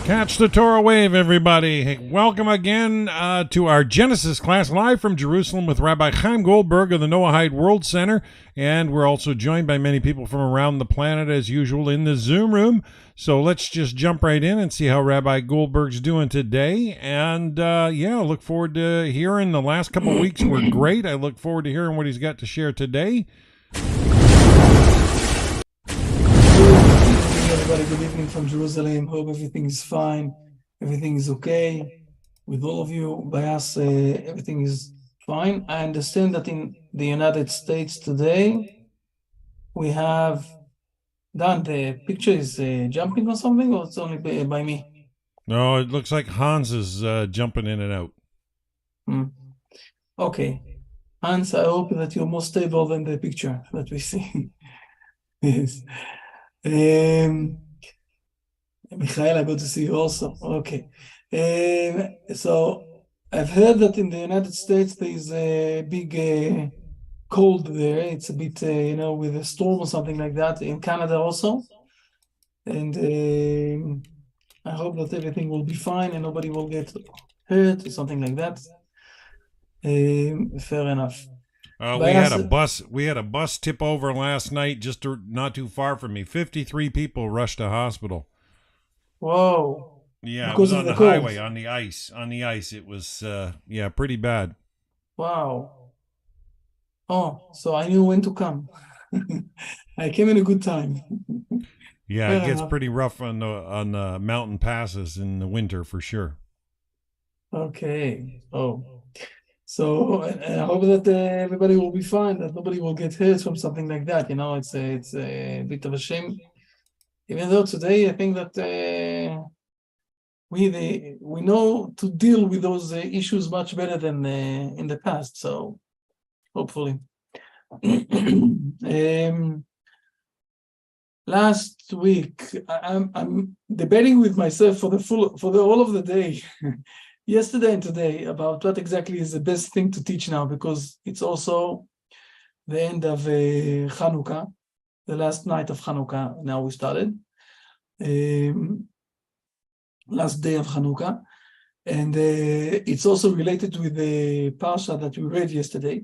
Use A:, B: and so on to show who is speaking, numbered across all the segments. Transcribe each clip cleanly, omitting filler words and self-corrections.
A: Catch the Torah wave, everybody. Hey, welcome again to our Genesis class live from Jerusalem with Rabbi Chaim Goldberg of the Noahide World Center. And we're also joined by many people from around the planet, as usual, in the Zoom room. So let's just jump right in and see how Rabbi Goldberg's doing today. And look forward to hearing. The last couple of weeks were great. I look forward to hearing what he's got to share today.
B: Everybody, good evening from Jerusalem. Hope everything is fine. Everything is okay with all of you. By us, everything is fine. I understand that in the United States today, we have done the picture is jumping or something, or it's only by me?
A: No, it looks like Hans is jumping in and out.
B: Okay. Hans, I hope that you're more stable than the picture that we see. Yes. Michaela, good to see you also. Okay. So I've heard that in the United States there is a big cold there. It's a bit, with a storm or something like that. In Canada also. And I hope that everything will be fine and nobody will get hurt or something like that. Fair enough.
A: We had a bus tip over last night, just not too far from me. 53 people rushed to hospital.
B: Whoa!
A: Yeah, it was on the highway, on the ice. It was pretty bad. Wow.
B: Oh, so I knew when to come. I came in a good time.
A: Yeah, it gets pretty rough on the mountain passes in the winter for sure.
B: Okay. Oh. So I hope that everybody will be fine, that nobody will get hurt from something like that. It's a bit of a shame. Even though today I think that we know to deal with those issues much better than in the past. So hopefully. Last week I'm debating with myself for the whole of the day. Yesterday and today about what exactly is the best thing to teach now, because it's also the end of Hanukkah, the last night of Hanukkah. Now we started, last day of Hanukkah, and it's also related with the parsha that we read yesterday.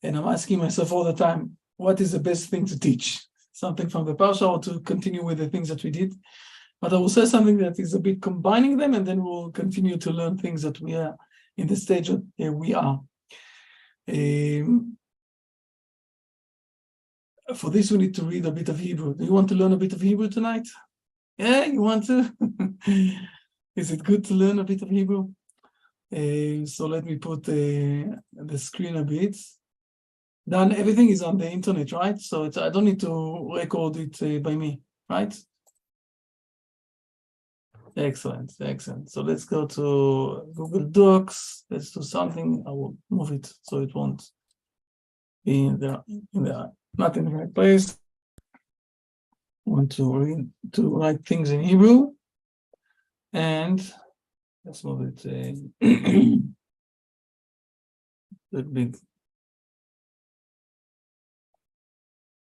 B: And I'm asking myself all the time, what is the best thing to teach? Something from the parsha, or to continue with the things that we did? But I will say something that is a bit combining them, and then we'll continue to learn things that we are in the stage that we are. For this, we need to read a bit of Hebrew. Do you want to learn a bit of Hebrew tonight? Yeah, you want to? Is it good to learn a bit of Hebrew? So let me put the screen a bit. Dan, everything is on the internet, right? So I don't need to record it by me, right? Excellent. So let's go to Google Docs. Let's do something. I will move it so it won't be not in the right place. I want to write things in Hebrew, and let's move it a little bit.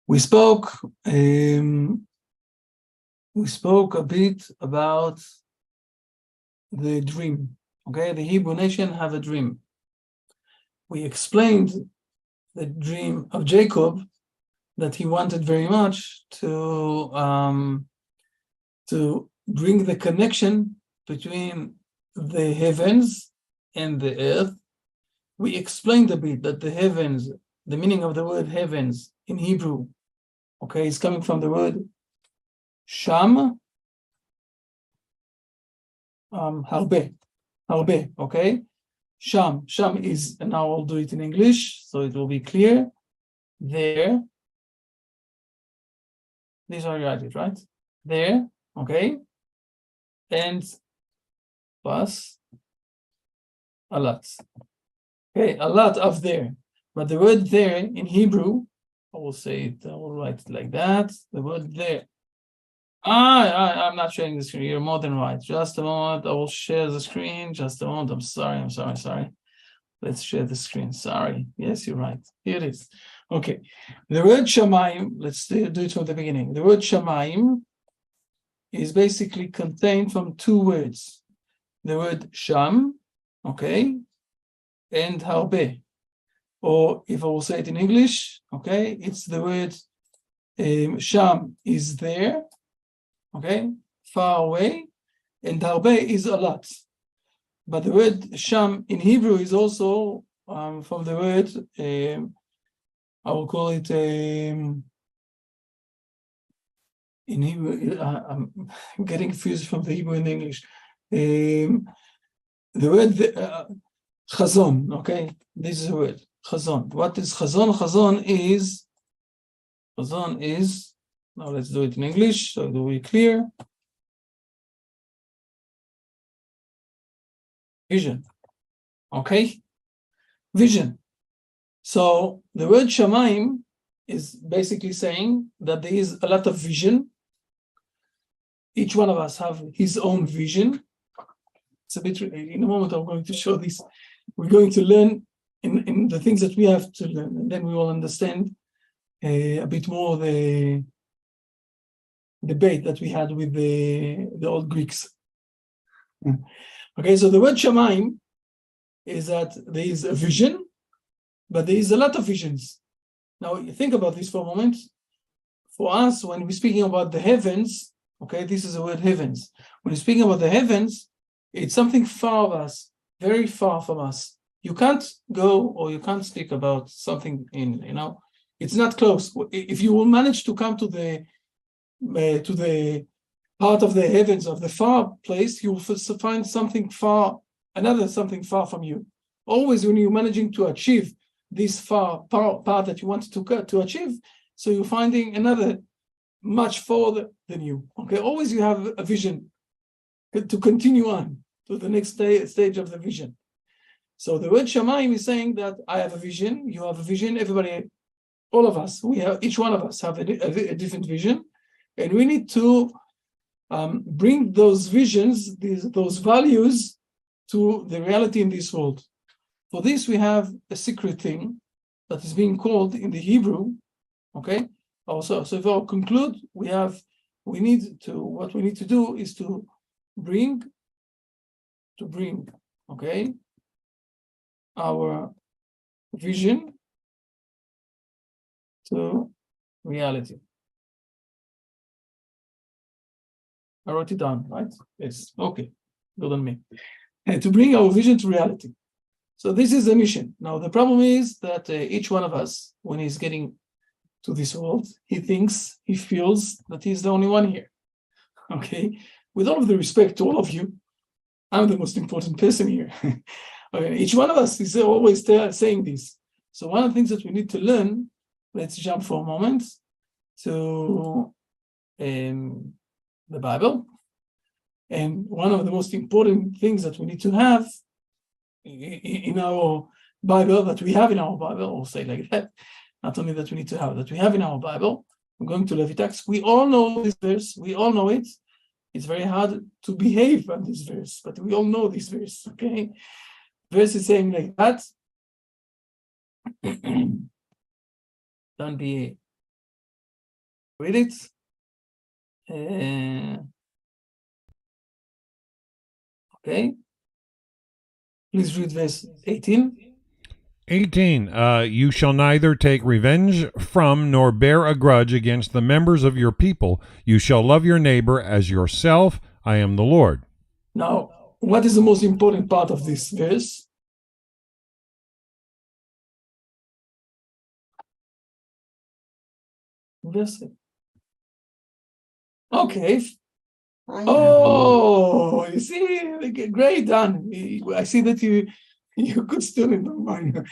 B: We spoke a bit about the dream. Okay, the Hebrew nation have a dream. We explained the dream of Jacob, that he wanted very much to bring the connection between the heavens and the earth. We explained a bit that the heavens, the meaning of the word heavens in Hebrew, okay, is coming from the word Sham, Harbe, okay? Sham is, and now I'll do it in English, so it will be clear. There, these are right? There, okay? And plus, a lot. Okay, a lot of there. But the word there in Hebrew, I will write it like that, the word there. I'm not sharing the screen. You're more than right. Just a moment. I will share the screen. Just a moment. I'm sorry. Let's share the screen. Sorry. Yes, you're right. Here it is. Okay. The word Shamayim, let's do it from the beginning. The word Shamayim is basically contained from two words. The word Sham, okay, and Harbe. Or if I will say it in English, okay, it's the word Sham is there, okay, far away, and Harbe is a lot. But the word Sham in Hebrew is also from the word, I will call it, in Hebrew, I'm getting confused from the Hebrew and the English. The word Chazon, okay, this is a word, Chazon. What is Chazon? Chazon is, now let's do it in English so that we're clear. Vision, okay, vision. So the word Shamayim is basically saying that there is a lot of vision. Each one of us have his own vision. It's a bit, in a moment I'm going to show this. We're going to learn in the things that we have to learn, and then we will understand a bit more the debate that we had with the old Greeks. Okay, so the word Shamayim is that there is a vision, but there is a lot of visions. Now, you think about this for a moment. For us, when we're speaking about the heavens, okay, this is the word heavens. When we're speaking about the heavens, it's something far of us, very far from us. You can't go or you can't speak about something it's not close. If you will manage to come to the part of the heavens of the far place, you will find something far, something far from you. Always when you're managing to achieve this far part that you wanted to achieve, so you're finding another much further than you. Okay, always you have a vision to continue on to the next stage of the vision. So the word Shamayim is saying that I have a vision, you have a vision, everybody, all of us, each one of us have a different vision, and we need to bring those visions, those values to the reality in this world. For this, we have a secret thing that is being called in the Hebrew, okay? Also, so if I'll conclude, what we need to do is to bring, okay, our vision to reality. I wrote it down, right? Yes, okay, good on me. And to bring our vision to reality. So this is the mission. Now, the problem is that each one of us, when he's getting to this world, he feels that he's the only one here, okay? With all of the respect to all of you, I'm the most important person here. Okay, each one of us is always saying this. So one of the things that we need to learn, let's jump for a moment to the Bible. And one of the most important things that we need to have in our Bible, that we have in our Bible, or say like that, not only that we need to have, that we have in our Bible. I'm going to Leviticus. We all know this verse. We all know it. It's very hard to behave on this verse, but we all know this verse, okay? Verse is saying like that. Don't be, read it. Okay. Please read verse 18.
A: 18. You shall neither take revenge from nor bear a grudge against the members of your people. You shall love your neighbor as yourself. I am the Lord.
B: Now, what is the most important part of this verse? Verse. Okay. Oh, you see, great, Dan. I see that you could still in the mind.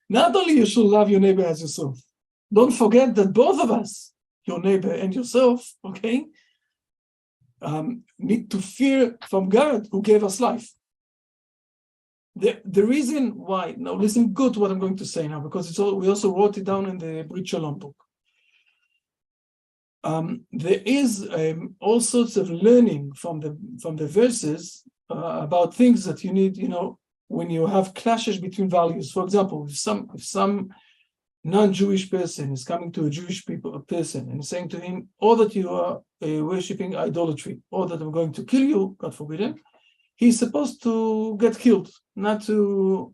B: Not only you should love your neighbor as yourself. Don't forget that both of us, your neighbor and yourself, okay, need to fear from God who gave us life. The reason why, now listen good to what I'm going to say now, because we also wrote it down in the Brit Shalom book. There is all sorts of learning from the verses about things that you need, when you have clashes between values. For example, if some non-Jewish person is coming to a Jewish person and saying to him, or that you are worshipping idolatry, or that I'm going to kill you, God forbid him, he's supposed to get killed, not to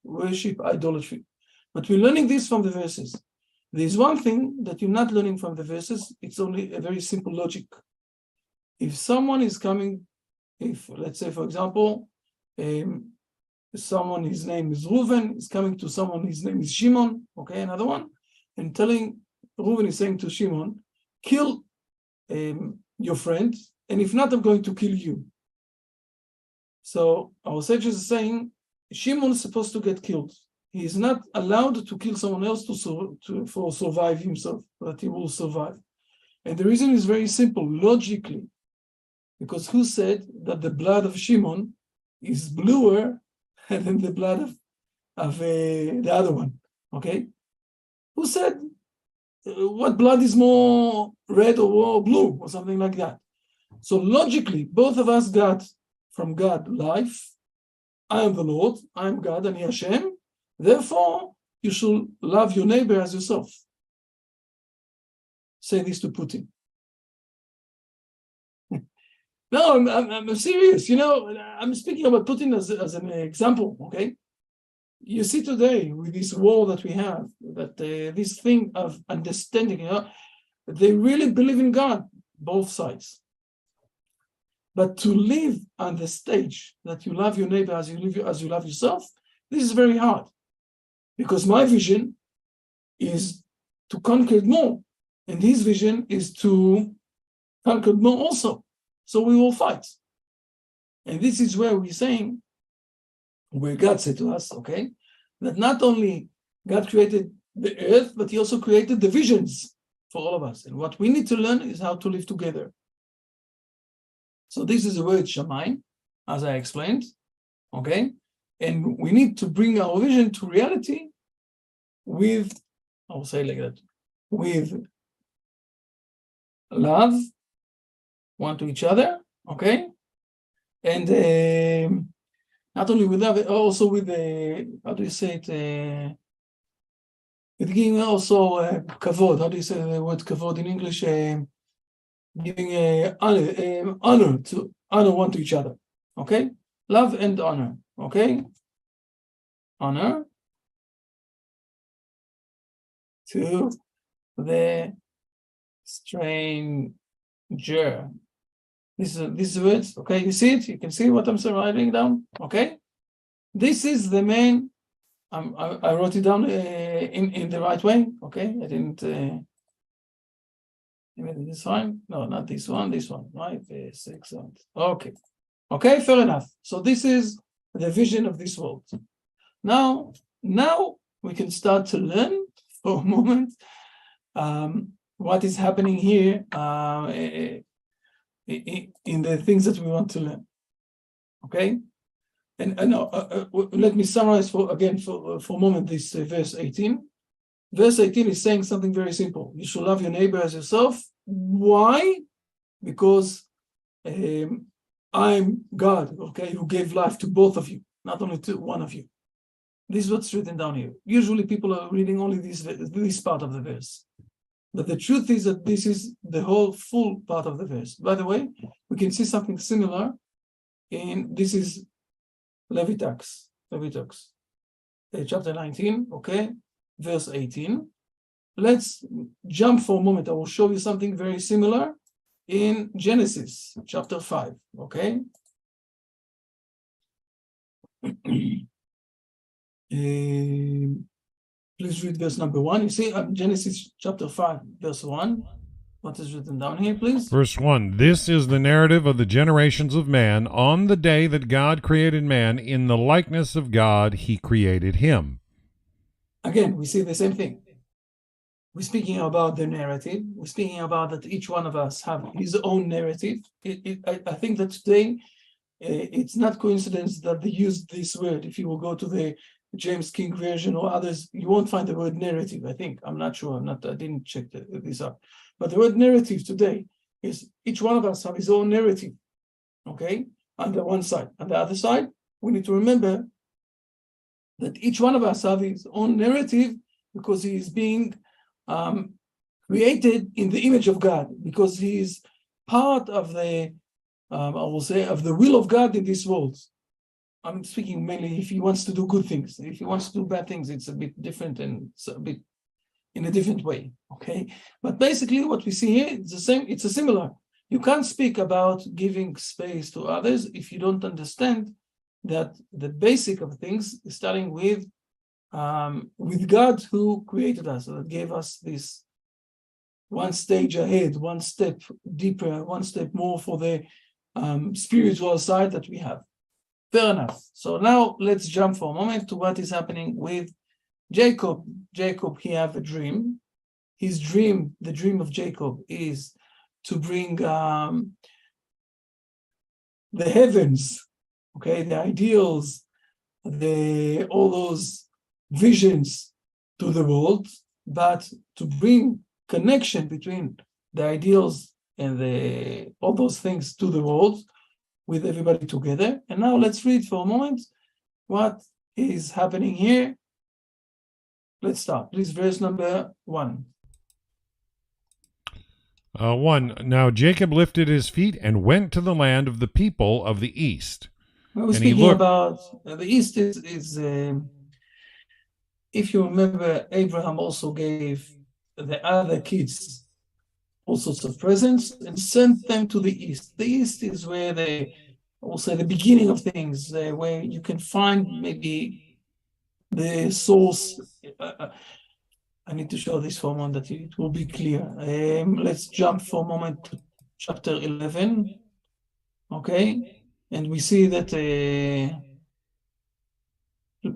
B: worship idolatry. But we're learning this from the verses. There's one thing that you're not learning from the verses, it's only a very simple logic. If someone is coming, if let's say, for example, someone, his name is Reuven, is coming to someone, his name is Shimon, okay, another one, and Reuven is saying to Shimon, kill your friend, and if not, I'm going to kill you. So our sages are saying, Shimon is supposed to get killed. He is not allowed to kill someone else for survive himself, that he will survive. And the reason is very simple, logically, because who said that the blood of Shimon is bluer than the blood of the other one? Okay, who said what blood is more red or more blue or something like that? So logically, both of us got from God life. I am the Lord, I am God, and He Hashem. Therefore, you should love your neighbor as yourself. Say this to Putin. No, I'm serious. You know, I'm speaking about Putin as an example, okay? You see today with this war that we have, that this thing of understanding, you know, they really believe in God, both sides. But to live on the stage that you love your neighbor as you love yourself, this is very hard. Because my vision is to conquer more, and his vision is to conquer more also. So we will fight. And this is where we're saying, where God said to us, okay, that not only God created the earth, but He also created the visions for all of us. And what we need to learn is how to live together. So this is the word Shamayim, as I explained, okay? And we need to bring our vision to reality with, I'll say like that, with love, one to each other, okay? And not only with love, also with, how do you say it? With giving also kavod. How do you say the word kavod in English? Giving honor to honor one to each other, okay? Love and honor, okay? Honor to the stranger. This is words, okay? You see it? You can see what I'm writing down, okay? This is the main. I wrote it down in the right way, okay? I didn't. This one? No, not this one. This one, right? Excellent. Okay, okay, fair enough. So this is the vision of this world. Now we can start to learn for a moment what is happening here in the things that we want to learn. Okay, and let me summarize for a moment this verse 18. Verse 18 is saying something very simple. You should love your neighbor as yourself. Why? Because I'm God, okay, who gave life to both of you, not only to one of you. This is what's written down here. Usually people are reading only this part of the verse. But the truth is that this is the whole full part of the verse. By the way, we can see something similar this is Leviticus, chapter 19, okay, verse 18. Let's jump for a moment. I will show you something very similar in Genesis, chapter 5, okay? Please read verse number 1. You see, Genesis chapter 5, verse 1. What is written down here, please?
A: Verse 1, this is the narrative of the generations of man. On the day that God created man, in the likeness of God, He created him.
B: Again, we see the same thing. We're speaking about the narrative. We're speaking about that each one of us have his own narrative. I think that today, it's not coincidence that they use this word. If you will go to the James King version or others, you won't find the word narrative, I think. I'm not sure. I didn't check this up. But the word narrative today is each one of us have his own narrative, okay? On the one side. On the other side, we need to remember that each one of us have his own narrative because he is being created in the image of God, because he is part of the, I will say, of the will of God in this world. I'm speaking mainly if he wants to do good things. If he wants to do bad things, it's a bit different and it's a bit in a different way, okay? But basically what we see here, it's the same, it's a similar. You can't speak about giving space to others if you don't understand that the basic of things is starting with God who created us, that gave us this one stage ahead, one step deeper, one step more for the spiritual side that we have. Fair enough. So now let's jump for a moment to what is happening with Jacob. Jacob, he have a dream. His dream, the dream of Jacob, is to bring the heavens, okay, the ideals, all those visions to the world, but to bring connection between the ideals and all those things to the world with everybody together. And now let's read for a moment what is happening here. Let's start. Please, verse number 1.
A: 1. Now Jacob lifted his feet and went to the land of the people of the east.
B: We were speaking about the east is if you remember, Abraham also gave the other kids all sorts of presents and sent them to the east. The east is where also the beginning of things, where you can find maybe the source. I need to show this for a moment that it will be clear. Let's jump for a moment to chapter 11. Okay, and we see that.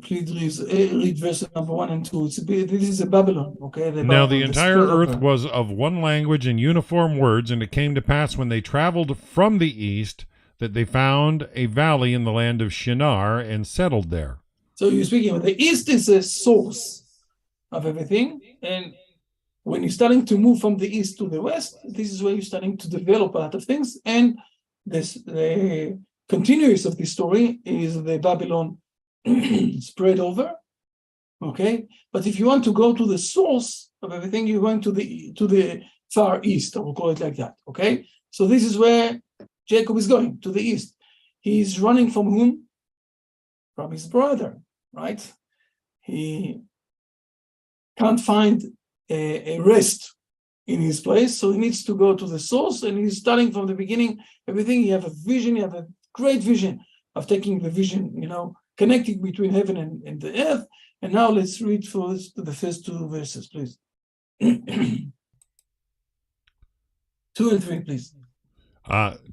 B: Please read verse number 1 and 2. This is a Babylon, okay?
A: Now the entire earth was of one language and uniform words, and it came to pass when they traveled from the east that they found a valley in the land of Shinar and settled there.
B: So you're speaking of the east is a source of everything, and when you're starting to move from the east to the west, this is where you're starting to develop a lot of things, and the continuous of this story is the Babylon spread over, okay? But if you want to go to the source of everything, you're going to the far east, I will call it like that, okay? So this is where Jacob is going, to the east. He's running from whom? From his brother, right? He can't find a rest in his place, so he needs to go to the source, and he's starting from the beginning, everything. You have a vision, you have a great vision of taking the vision, connecting between heaven and the earth. And now let's read first the first 2 verses, please. 2 and 3, please.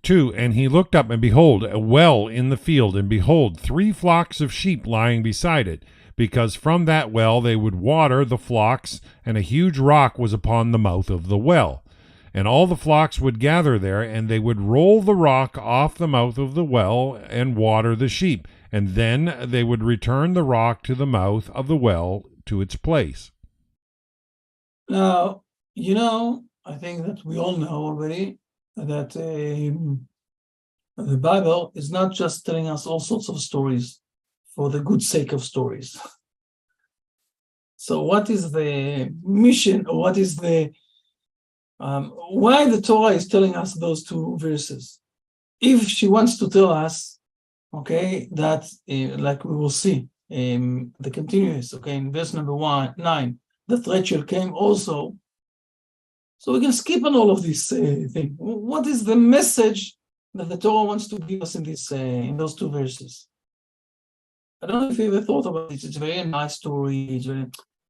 A: 2, and he looked up, and behold, a well in the field, and behold, 3 flocks of sheep lying beside it, because from that well they would water the flocks, and a huge rock was upon the mouth of the well. And all the flocks would gather there, and they would roll the rock off the mouth of the well and water the sheep. And then they would return the rock to the mouth of the well to its place.
B: Now, I think that we all know already that the Bible is not just telling us all sorts of stories for the good sake of stories. So what is the mission, or what is the why the Torah is telling us those 2 verses? If she wants to tell us, okay, that like we will see the continuous, okay, in verse number 9, that Rachel came also. So we can skip on all of this thing. What is the message that the Torah wants to give us in this in those 2 verses? I don't know if you ever thought about it. It's a very nice story.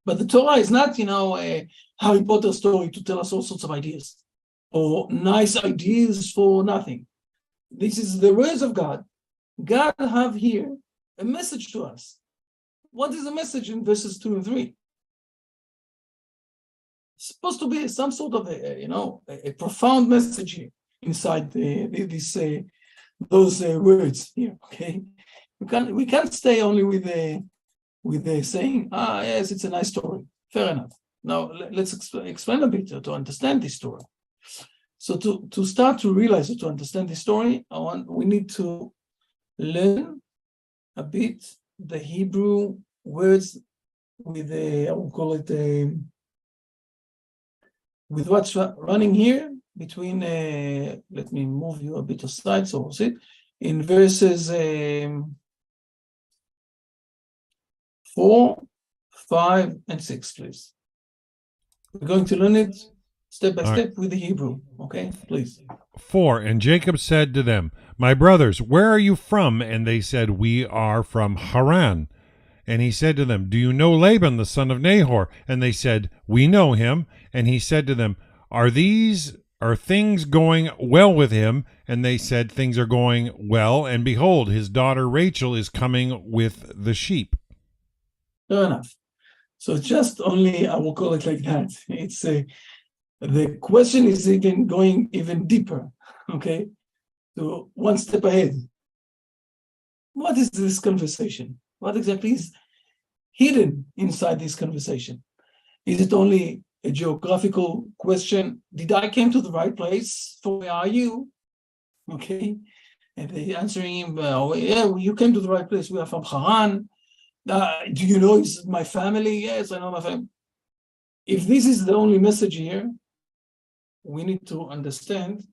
B: But the Torah is not, a Harry Potter story to tell us all sorts of ideas or nice ideas for nothing. This is the words of God. God have here a message to us. What is the message in verses 2 and 3? It's supposed to be some sort of a profound message here inside those words here. Okay, we can't stay only with the saying, yes, it's a nice story. Fair enough. Now let's explain a bit to understand this story. So to start to realize or to understand this story, we need to learn a bit the Hebrew words with I will call it with what's running here between, let me move you a bit aside so we'll see, in verses 4, 5, and 6, please. We're going to learn it step by step with the Hebrew, okay? Please.
A: 4, and Jacob said to them, My brothers, where are you from? And they said, We are from Haran. And he said to them, Do you know Laban, the son of Nahor? And they said, We know him. And he said to them, Are things going well with him? And they said, Things are going well. And behold, his daughter Rachel is coming with the sheep.
B: Fair enough. So just only, I will call it like that. It's the question is even going even deeper, okay? So one step ahead. What is this conversation? What exactly is hidden inside this conversation? Is it only a geographical question? Did I came to the right place? For where are you? Okay. And they answering him, yeah, you came to the right place. We are from Haran. Do you know it's my family? Yes, I know my family. If this is the only message here, we need to understand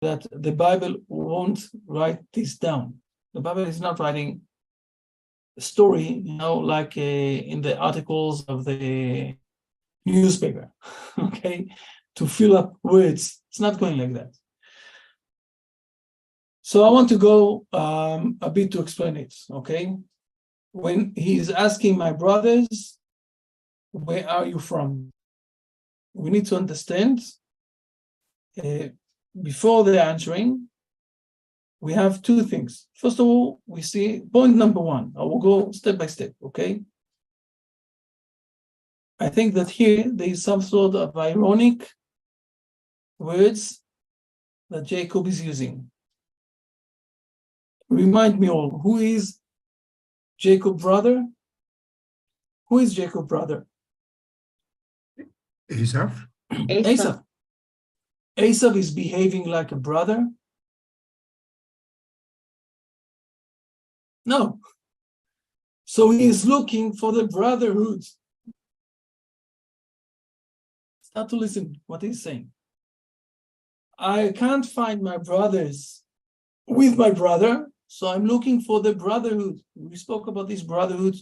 B: that the Bible won't write this down. The Bible is not writing a story, like in the articles of the newspaper, okay, to fill up words. It's not going like that. So I want to go a bit to explain it, okay? When he is asking my brothers, where are you from? We need to understand, before they're answering, we have two things. First of all, we see point number one. I will go step by step, okay? I think that here there is some sort of ironic words that Jacob is using. Remind me all, who is Jacob's brother? Who is Jacob's brother?
C: Esav.
B: Esav. Esav is behaving like a brother? No. So he is looking for the brotherhood. Start to listen what he's saying. I can't find my brothers with my brother, so I'm looking for the brotherhood. We spoke about this brotherhood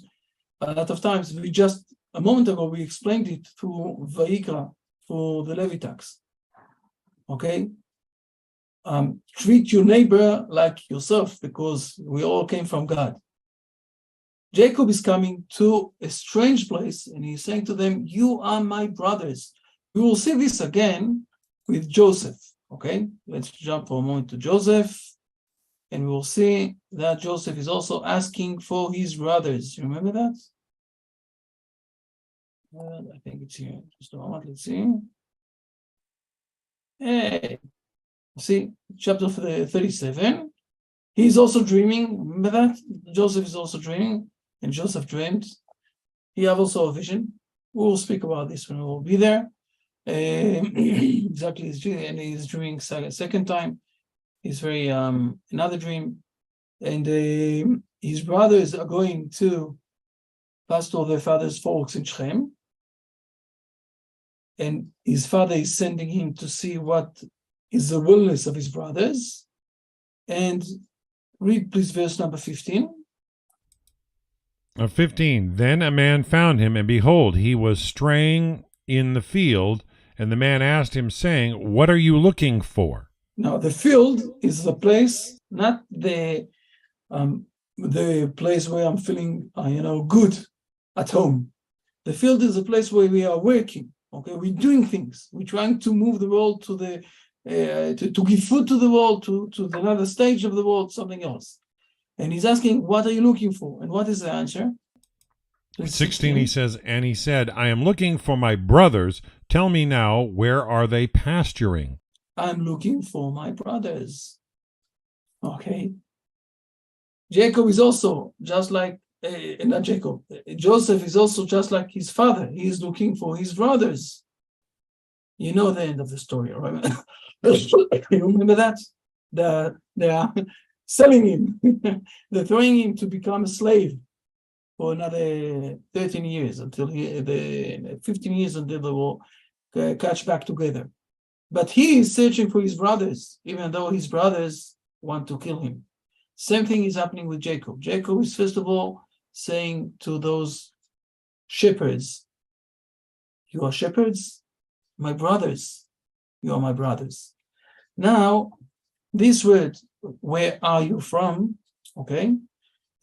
B: a lot of times. We just, a moment ago, we explained it to Vayikra, for the Levitax. Okay? Treat your neighbor like yourself, because we all came from God. Jacob is coming to a strange place, and he's saying to them, you are my brothers. We will see this again with Joseph. Okay? Let's jump for a moment to Joseph. And we will see that Joseph is also asking for his brothers. You remember that? I think it's here. Just a moment. Let's see. Hey. See, chapter 37. He's also dreaming. Remember that? Joseph is also dreaming. And Joseph dreamed. He have also a vision. We will speak about this when we will be there. Exactly. And he's dreaming second time. He's very another dream, and his brothers are going to pastor their father's folks in Chaim, and his father is sending him to see what is the willingness of his brothers. And read please verse number 15.
A: 15. Then a man found him, and behold, he was straying in the field, and the man asked him, saying, What are you looking for?
B: Now, the field is the place, not the place where I'm feeling, good at home. The field is a place where we are working. Okay, we're doing things. We're trying to move the world to the to give food to the world, to another stage of the world, something else. And he's asking, "What are you looking for?" And what is the answer?
A: 16. He says, and he said, "I am looking for my brothers. Tell me now, where are they pasturing?"
B: I'm looking for my brothers. Okay. Jacob is also just like, not Jacob, Joseph is also just like his father. He is looking for his brothers. You know the end of the story, right? You remember that? They are selling him. They're throwing him to become a slave. for another 13 years until 15 years until they will catch back together. But he is searching for his brothers, even though his brothers want to kill him. Same thing is happening with Jacob. Jacob is first of all saying to those shepherds, you are shepherds, my brothers, you are my brothers. Now, this word, where are you from, okay,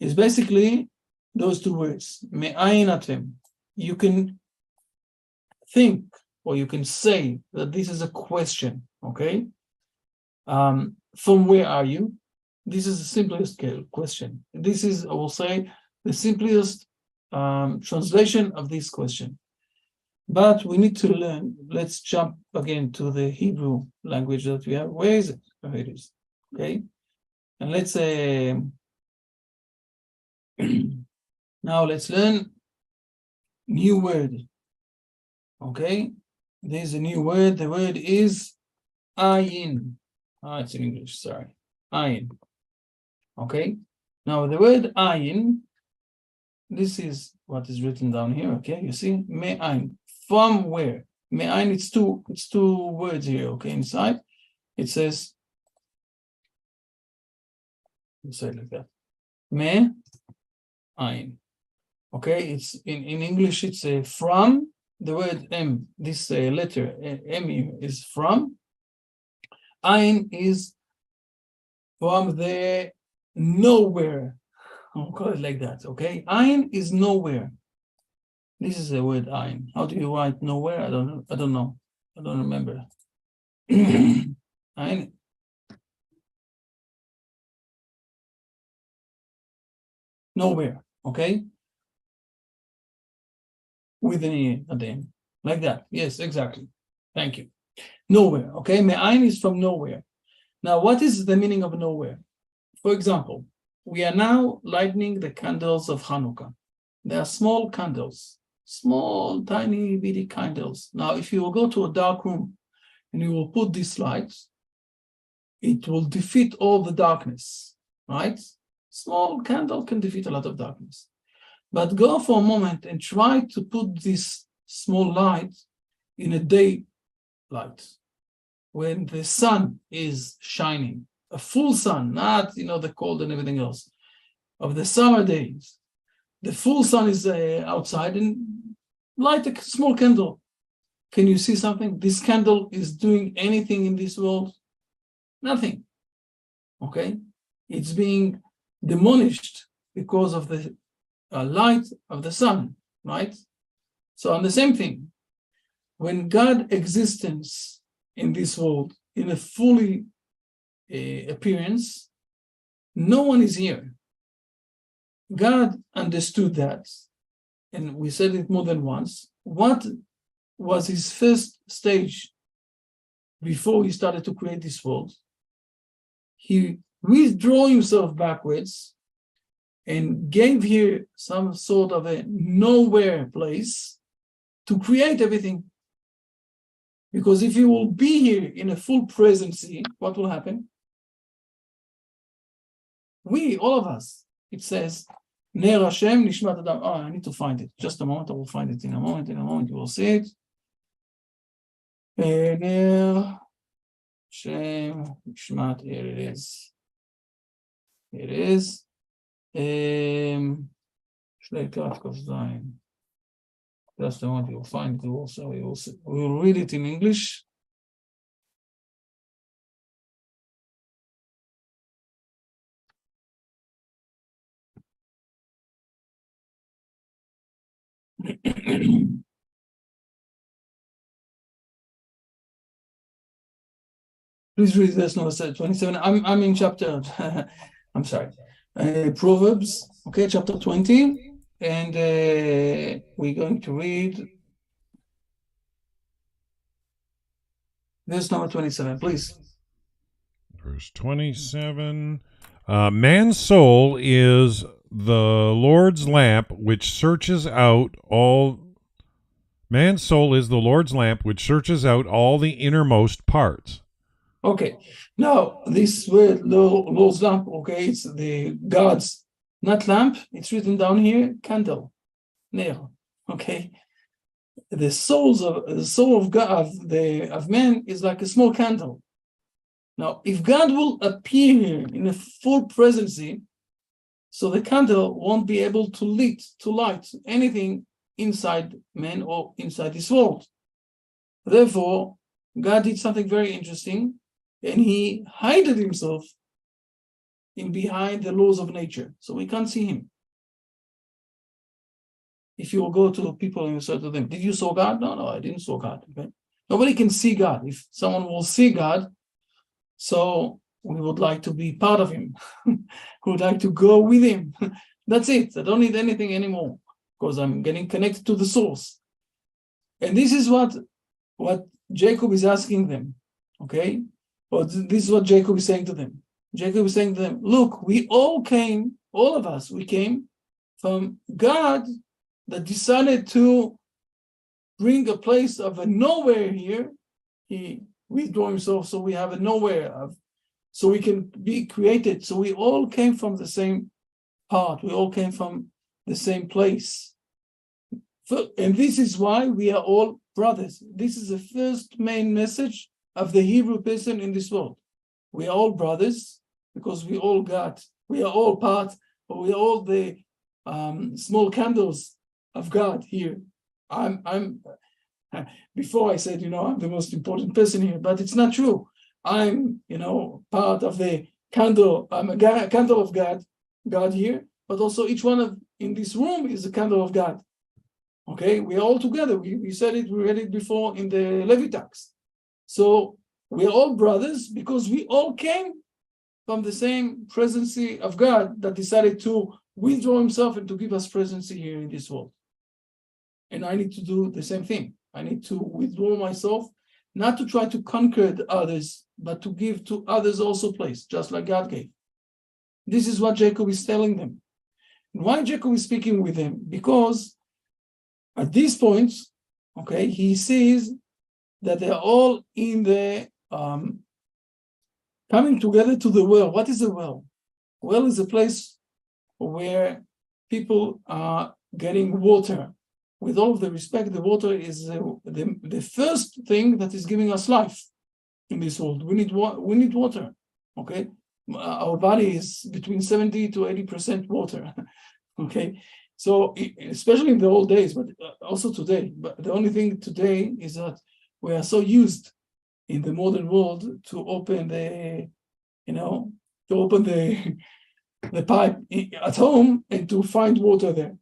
B: is basically those two words, me'ayin atem. You can think, or you can say that this is a question, okay? From where are you? This is the simplest question. This is, I will say, the simplest translation of this question. But we need to learn. Let's jump again to the Hebrew language that we have. Where is it? Oh, it is. Okay. And let's now let's learn new word. Okay. There's a new word. The word is ayin. It's in English, sorry. Ayin. Okay. Now the word ayin, this is what is written down here. Okay, you see? Me'ayin. From where? Me'ayin, it's two words here, okay, inside. It says, let's say it like that. Me'ayin. Okay, it's in English, it's from, the word M, this letter M is from. Ayin is from the nowhere. I'll call it like that, okay? Ayin is nowhere. This is the word ayin. How do you write nowhere? I don't know. I don't remember. Ayin. Nowhere, okay? With an E at the end. Like that. Yes, exactly. Thank you. Nowhere, okay? Me'ayin is from nowhere. Now, what is the meaning of nowhere? For example, we are now lighting the candles of Hanukkah. They are small candles, small, tiny, bitty candles. Now, if you will go to a dark room and you will put these lights, it will defeat all the darkness, right? Small candle can defeat a lot of darkness. But go for a moment and try to put this small light in a day light when the sun is shining. A full sun, not, the cold and everything else, of the summer days. The full sun is outside, and light a small candle. Can you see something? This candle is doing anything in this world? Nothing. Okay? It's being demolished because of the light of the sun, right? So on the same thing, when God's existence in this world, in a fully appearance, no one is here. God understood that, and we said it more than once. What was his first stage before he started to create this world? He withdrew himself backwards and gave here some sort of a nowhere place to create everything. Because if he will be here in a full presency, what will happen? We, all of us, it says, Ner Hashem Nishmat Adam. Oh, I need to find it. Just a moment, I will find it in a moment. In a moment, you will see it. Ner Hashem Nishmat, here it is. Here it is. That's the one you will find it also. We will read it in English. Please read verse number 27. I'm in chapter, I'm sorry, Proverbs, okay, chapter 20, and we're going to read verse number 27, please.
A: Verse 27. Man's soul is the Lord's lamp, which searches out all. Man's soul is the Lord's lamp, which searches out all the innermost parts.
B: Okay, now this word Lord's lamp, okay, it's the God's Not lamp, it's written down here, candle, ner. Okay. The soul of God, of man, is like a small candle. Now, if God will appear here in a full presence, so the candle won't be able to light anything inside man or inside this world. Therefore, God did something very interesting, and he hided himself in behind the laws of nature, so we can't see him. If you will go to people and you say to them, did you saw God? No, I didn't saw God. Okay? Nobody can see God. If someone will see God, so we would like to be part of him. We would like to go with him. That's it. I don't need anything anymore because I'm getting connected to the source. And this is what Jacob is asking them. Okay? Or this is what Jacob is saying to them. Jacob is saying to them, look, we all came, all of us, we came from God that decided to bring a place of a nowhere here. He withdrew himself, so we have a nowhere so we can be created. So we all came from the same part. We all came from the same place. And this is why we are all brothers. This is the first main message of the Hebrew person in this world. We are all brothers because we are all part, or we are all the small candles of God here. I'm before I said, I'm the most important person here, but it's not true. I'm, part of the candle. I'm a candle of God here, but also each one in this room is a candle of God. Okay, we're all together. We said it, we read it before in the Leviticus. So we're all brothers because we all came from the same presence of God that decided to withdraw himself and to give us presence here in this world. And I need to do the same thing. I need to withdraw myself, not to try to conquer the others, but to give to others also place, just like God gave. This is what Jacob is telling them. And why Jacob is speaking with them? Because at this point, okay, he sees that they're all in the coming together to the well. What is a well? Well is a place where people are getting water. With all of the respect, the water is the first thing that is giving us life in this world. We need water. Okay, our body is between 70 to 80% water. Okay, so especially in the old days, but also today. But the only thing today is that we are so used in the modern world to open the pipe at home and to find water there.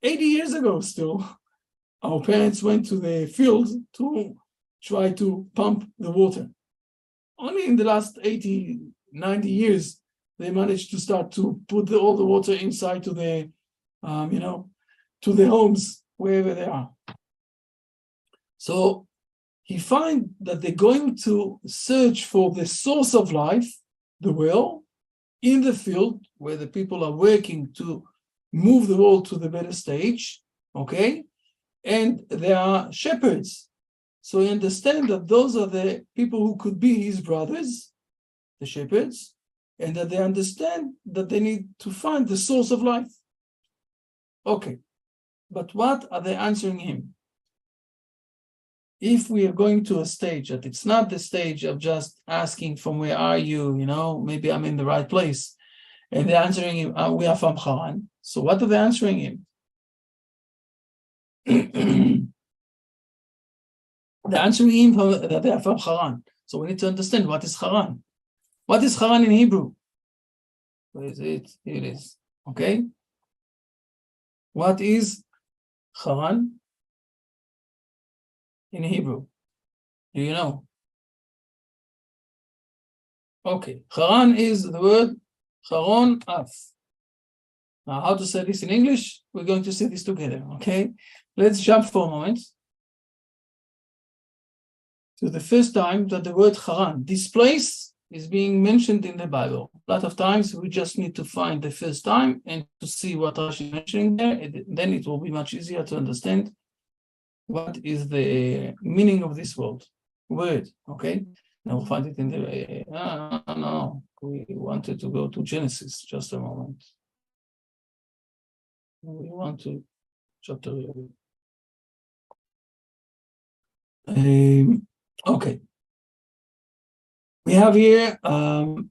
B: 80 years ago still, our parents went to the field to try to pump the water. Only in the last 80, 90 years, they managed to start to put all the water inside to the, to the homes, wherever they are. So he finds that they're going to search for the source of life, the well, in the field where the people are working to move the world to the better stage, okay? And there are shepherds. So he understands that those are the people who could be his brothers, the shepherds, and that they understand that they need to find the source of life. Okay, but what are they answering him? If we are going to a stage that it's not the stage of just asking from where are you, maybe I'm in the right place, and they're answering him, we are from Haran. So what are they answering him? They're answering him that they are from Haran. So we need to understand what is Haran. What is Haran in Hebrew? Where is it? Here it is. Okay. What is Haran in Hebrew? Do you know? Okay. Haran is the word Charon Af. Now, how to say this in English? We're going to say this together, okay? Let's jump for a moment to the first time that the word Haran, this place, is being mentioned in the Bible. A lot of times we just need to find the first time and to see what Rashi is mentioning there. Then it will be much easier to understand what is the meaning of this word, okay? Now we'll find it in the, no. We wanted to go to Genesis, just a moment. We want to chapter. Okay. We have here while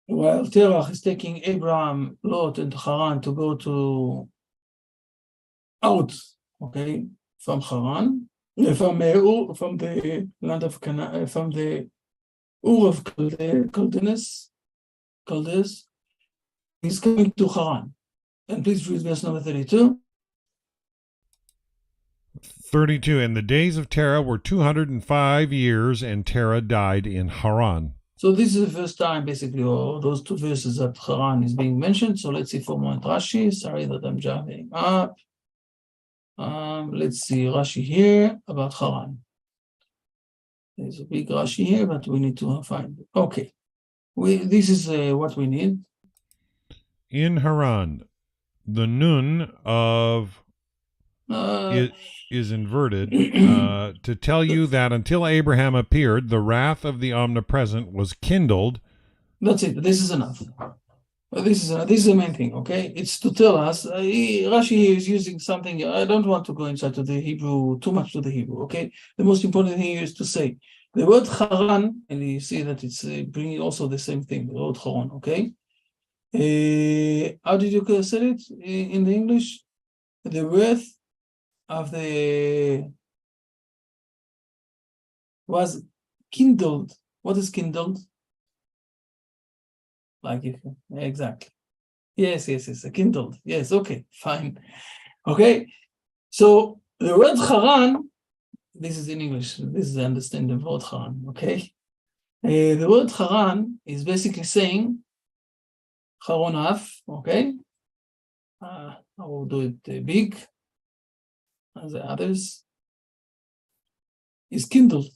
B: Terach is taking Abraham, Lot, and Haran to go to out, okay, from Haran, from the land of Canaan, from the Ur of Chaldees. He's coming to Haran. And please read verse number 32.
A: 32. And the days of Terah were 205 years, and Terah died in Haran.
B: So this is the first time, basically, or those two verses that Haran is being mentioned. So let's see for a moment Rashi. Sorry that I'm jumping up. Let's see Rashi here about Haran. There's a big Rashi here, but we need to find it. Okay. This is what we need.
A: In Haran, the nun of is inverted to tell you that until Abraham appeared, the wrath of the Omnipresent was kindled.
B: That's it. This is enough. This is the main thing, okay? It's to tell us. Rashi here is using something. I don't want to go inside to the Hebrew, too much to the Hebrew, okay? The most important thing here is to say the word Haran, and you see that it's bringing also the same thing, the word Haran, okay? How did you say it in the English? The wrath of the was kindled. What is kindled? Like it, exactly. Yes, kindled. Yes, okay, fine. Okay, so the word Haran, this is in English, this is the understanding of the word Haran, okay? The word Haran is basically saying Haronaf, okay? I will do it big as the others. Is kindled,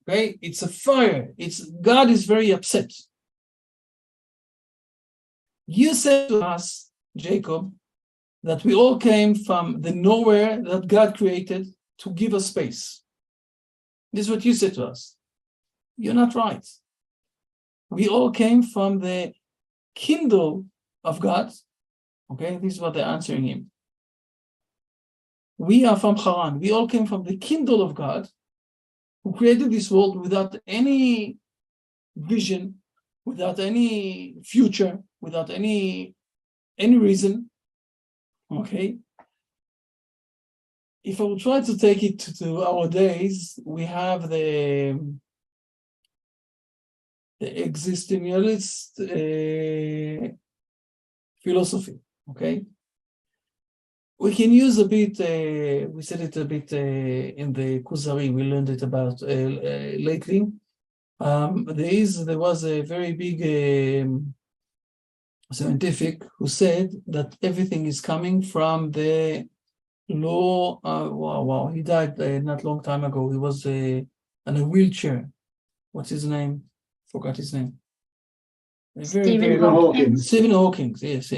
B: okay? It's a fire. God is very upset. You said to us, Jacob, that we all came from the nowhere that God created to give us space. This is what you said to us. You're not right. We all came from the kindle of God. Okay, this is what they're answering him. We are from Haran. We all came from the kindle of God, who created this world without any vision, without any future, without any reason. Okay. If I would try to take it to our days, we have the existentialist philosophy. Okay. We can use a bit, we said it a bit in the Kuzari, we learned it about lately. There was a very big scientific who said that everything is coming from the law. Wow, he died not long time ago. He was in a wheelchair. What's his name? Forgot his name.
C: Stephen Hawking.
B: Stephen Hawking. Yes.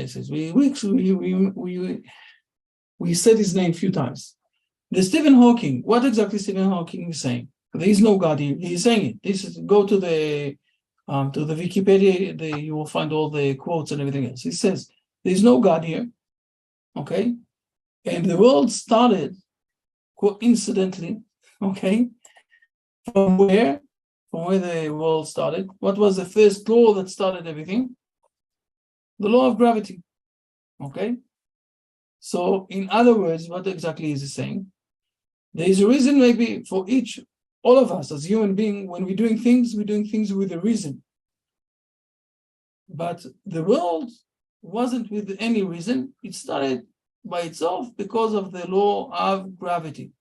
B: We said his name a few times. The Stephen Hawking. What exactly Stephen Hawking is saying? There is no God here. He is saying it. Go to the Wikipedia. You will find all the quotes and everything else. He says there is no God here. Okay, and the world started coincidentally. Okay, from where the world started? What was the first law that started everything? The law of gravity. Okay, so in other words, what exactly is he saying? There is a reason maybe for all of us as human beings, when we're doing things with a reason. But the world wasn't with any reason. It started by itself because of the law of gravity.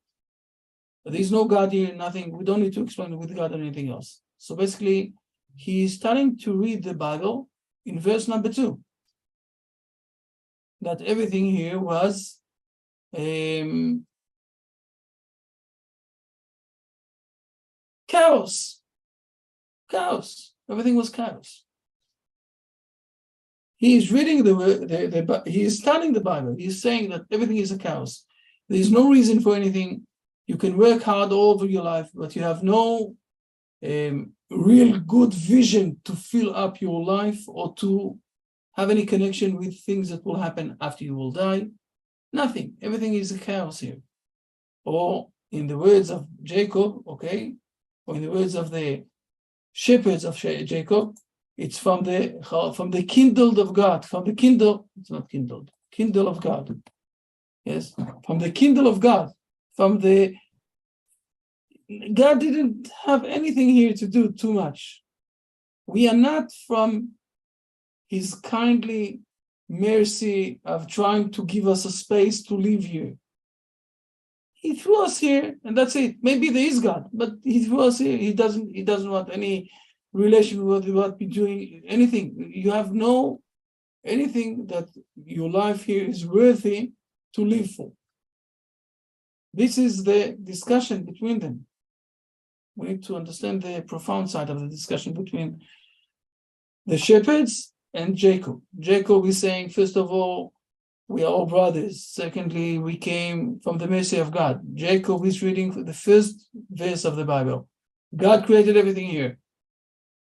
B: There is no God here, nothing. We don't need to explain it with God or anything else. So basically, he is starting to read the Bible in verse number 2. That everything here was chaos. Everything was chaos. He is reading he is studying the Bible. He is saying that everything is a chaos. There is no reason for anything. You can work hard all over your life, but you have no real good vision to fill up your life or to have any connection with things that will happen after you will die. Nothing. Everything is a chaos here. Or in the words of Jacob, okay, or in the words of the shepherds of Jacob, it's from the kindled of God, from the kindle, it's not kindled, kindle of God. Yes, from the kindle of God, from the, God didn't have anything here to do too much. We are not from his kindly mercy of trying to give us a space to live here. He threw us here, and that's it. Maybe there is God, but he threw us here. He doesn't want any relation with what we're doing, anything. You have no anything that your life here is worthy to live for. This is the discussion between them. We need to understand the profound side of the discussion between the shepherds and Jacob. Jacob is saying, first of all, we are all brothers. Secondly, we came from the mercy of God. Jacob is reading the first verse of the Bible. God created everything here.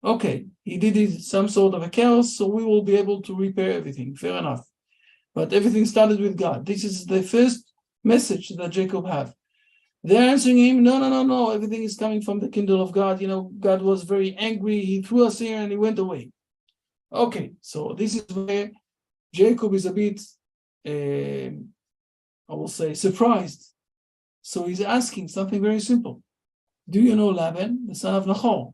B: Okay, he did it some sort of a chaos, so we will be able to repair everything. Fair enough. But everything started with God. This is the first message that Jacob have. They're answering him, no, everything is coming from the kindle of God. You know, God was very angry. He threw us here and he went away. Okay, so this is where Jacob is a bit, I will say, surprised. So he's asking something very simple. Do you know Laban, the son of Nahor?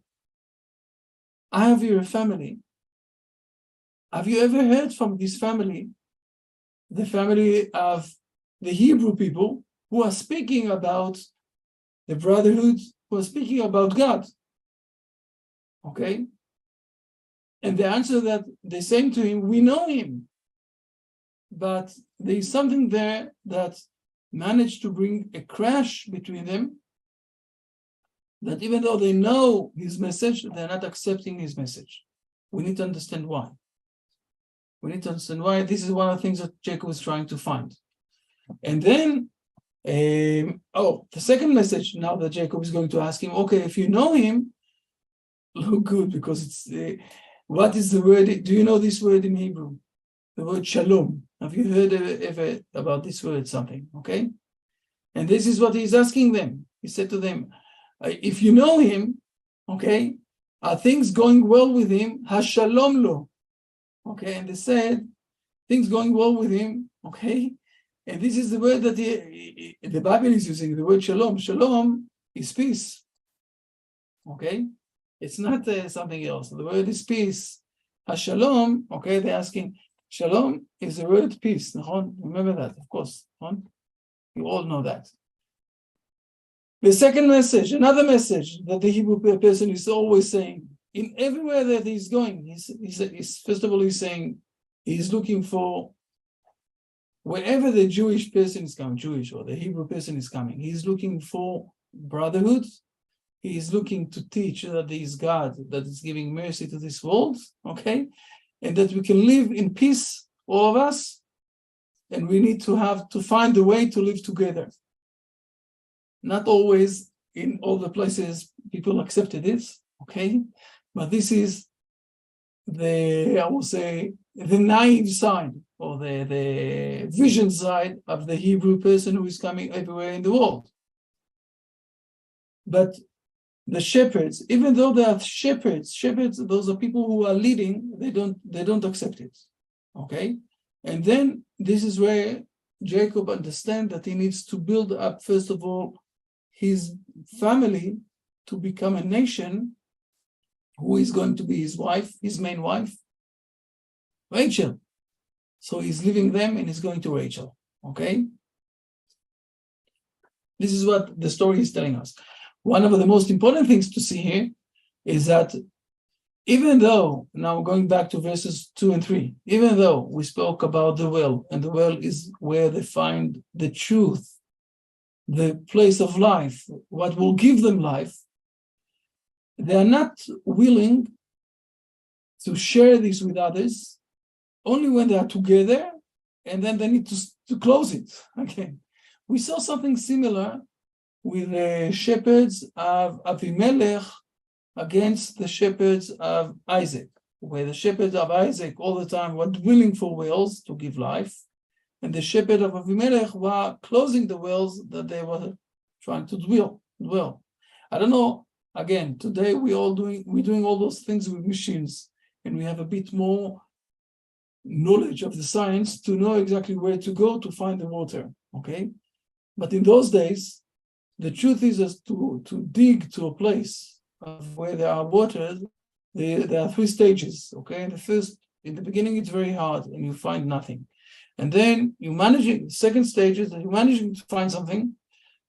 B: I have here a family. Have you ever heard from this family, the family of the Hebrew people, who are speaking about the brotherhood, who are speaking about God? Okay? And the answer that they're saying to him, we know him. But there is something there that managed to bring a crash between them, that even though they know his message, they're not accepting his message. We need to understand why. We need to understand why. This is one of the things that Jacob is trying to find. And then, the second message now that Jacob is going to ask him, okay, if you know him, look good, because it's, what is the word? Do you know this word in Hebrew? The word shalom. Have you heard ever about this word, something? Okay? And this is what he's asking them. He said to them, if you know him, okay, are things going well with him? Hashalom lo. Okay, and they said, things going well with him, okay? And this is the word that the Bible is using, the word shalom. Shalom is peace. Okay? It's not something else. The word is peace. Hashalom, okay, they're asking, shalom is the word peace. Remember that, of course. You all know that. The second message, another message that the Hebrew person is always saying, in everywhere that he's going, he's first of all, he's saying, he's looking for, wherever the Jewish person is coming, Jewish or the Hebrew person is coming, he's looking for brotherhood. He is looking to teach that there is God that is giving mercy to this world, okay? And that we can live in peace, all of us, and we need to find a way to live together. Not always in all the places people accepted this, okay? But this is I will say, the naive side, or the vision side of the Hebrew person who is coming everywhere in the world. But the shepherds, even though they are shepherds, those are people who are leading, they don't accept it. Okay? And then this is where Jacob understands that he needs to build up, first of all, his family to become a nation. Who is going to be his wife, his main wife? Rachel. So he's leaving them and he's going to Rachel. Okay? This is what the story is telling us. One of the most important things to see here is that even though, now going back to verses 2 and 3, even though we spoke about the well, and the well is where they find the truth, the place of life, what will give them life, they are not willing to share this with others, only when they are together, and then they need to close it. Okay. We saw something similar with the shepherds of Avimelech against the shepherds of Isaac. where the shepherds of Isaac all the time were drilling for wells to give life, and the shepherd of Avimelech were closing the wells that they were trying to dwell. I don't know. Again, today we're doing all those things with machines, and we have a bit more knowledge of the science to know exactly where to go to find the water. Okay, but in those days, the truth is to dig to a place of where there are waters. There are 3 stages. Okay, in the beginning, it's very hard, and you find nothing. And then you managing, second stage is that you're managing to find something,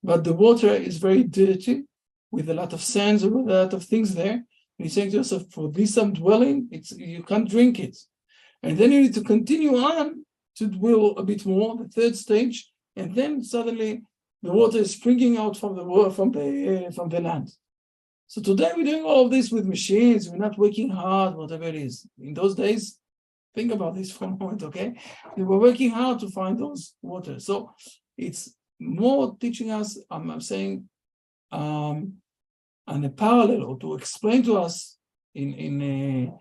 B: but the water is very dirty with a lot of sands or a lot of things there. And you're saying to yourself, for this I'm dwelling, you can't drink it. And then you need to continue on to dwell a bit more, the third stage, and then suddenly the water is springing out from the land. So today we're doing all of this with machines, we're not working hard, whatever it is. In those days, think about this for a moment, okay? They were working hard to find those waters. So it's more teaching us, I'm saying, on a parallel, or to explain to us in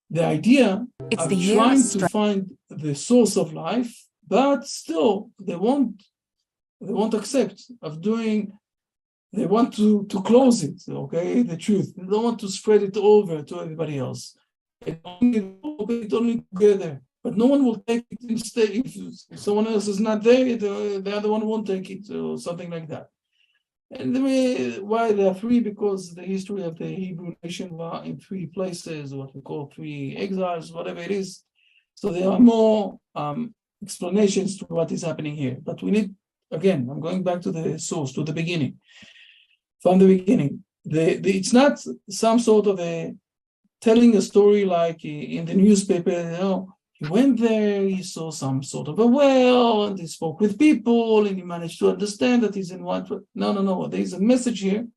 B: the idea of trying to find the source of life, but still they won't accept of doing. They want to close it, okay? The truth. They don't want to spread it over to everybody else. It only together, but no one will take it instead. If someone else is not there, the other one won't take it, or something like that. And why there are 3? Because the history of the Hebrew nation were in 3 places, what we call 3 exiles, whatever it is. So there are more explanations to what is happening here. But we need, again, I'm going back to the source, to the beginning. From the beginning, it's not some sort of telling a story like in the newspaper. He went there, he saw some sort of a well, and he spoke with people, and he managed to understand that he's in one. No. There is a message here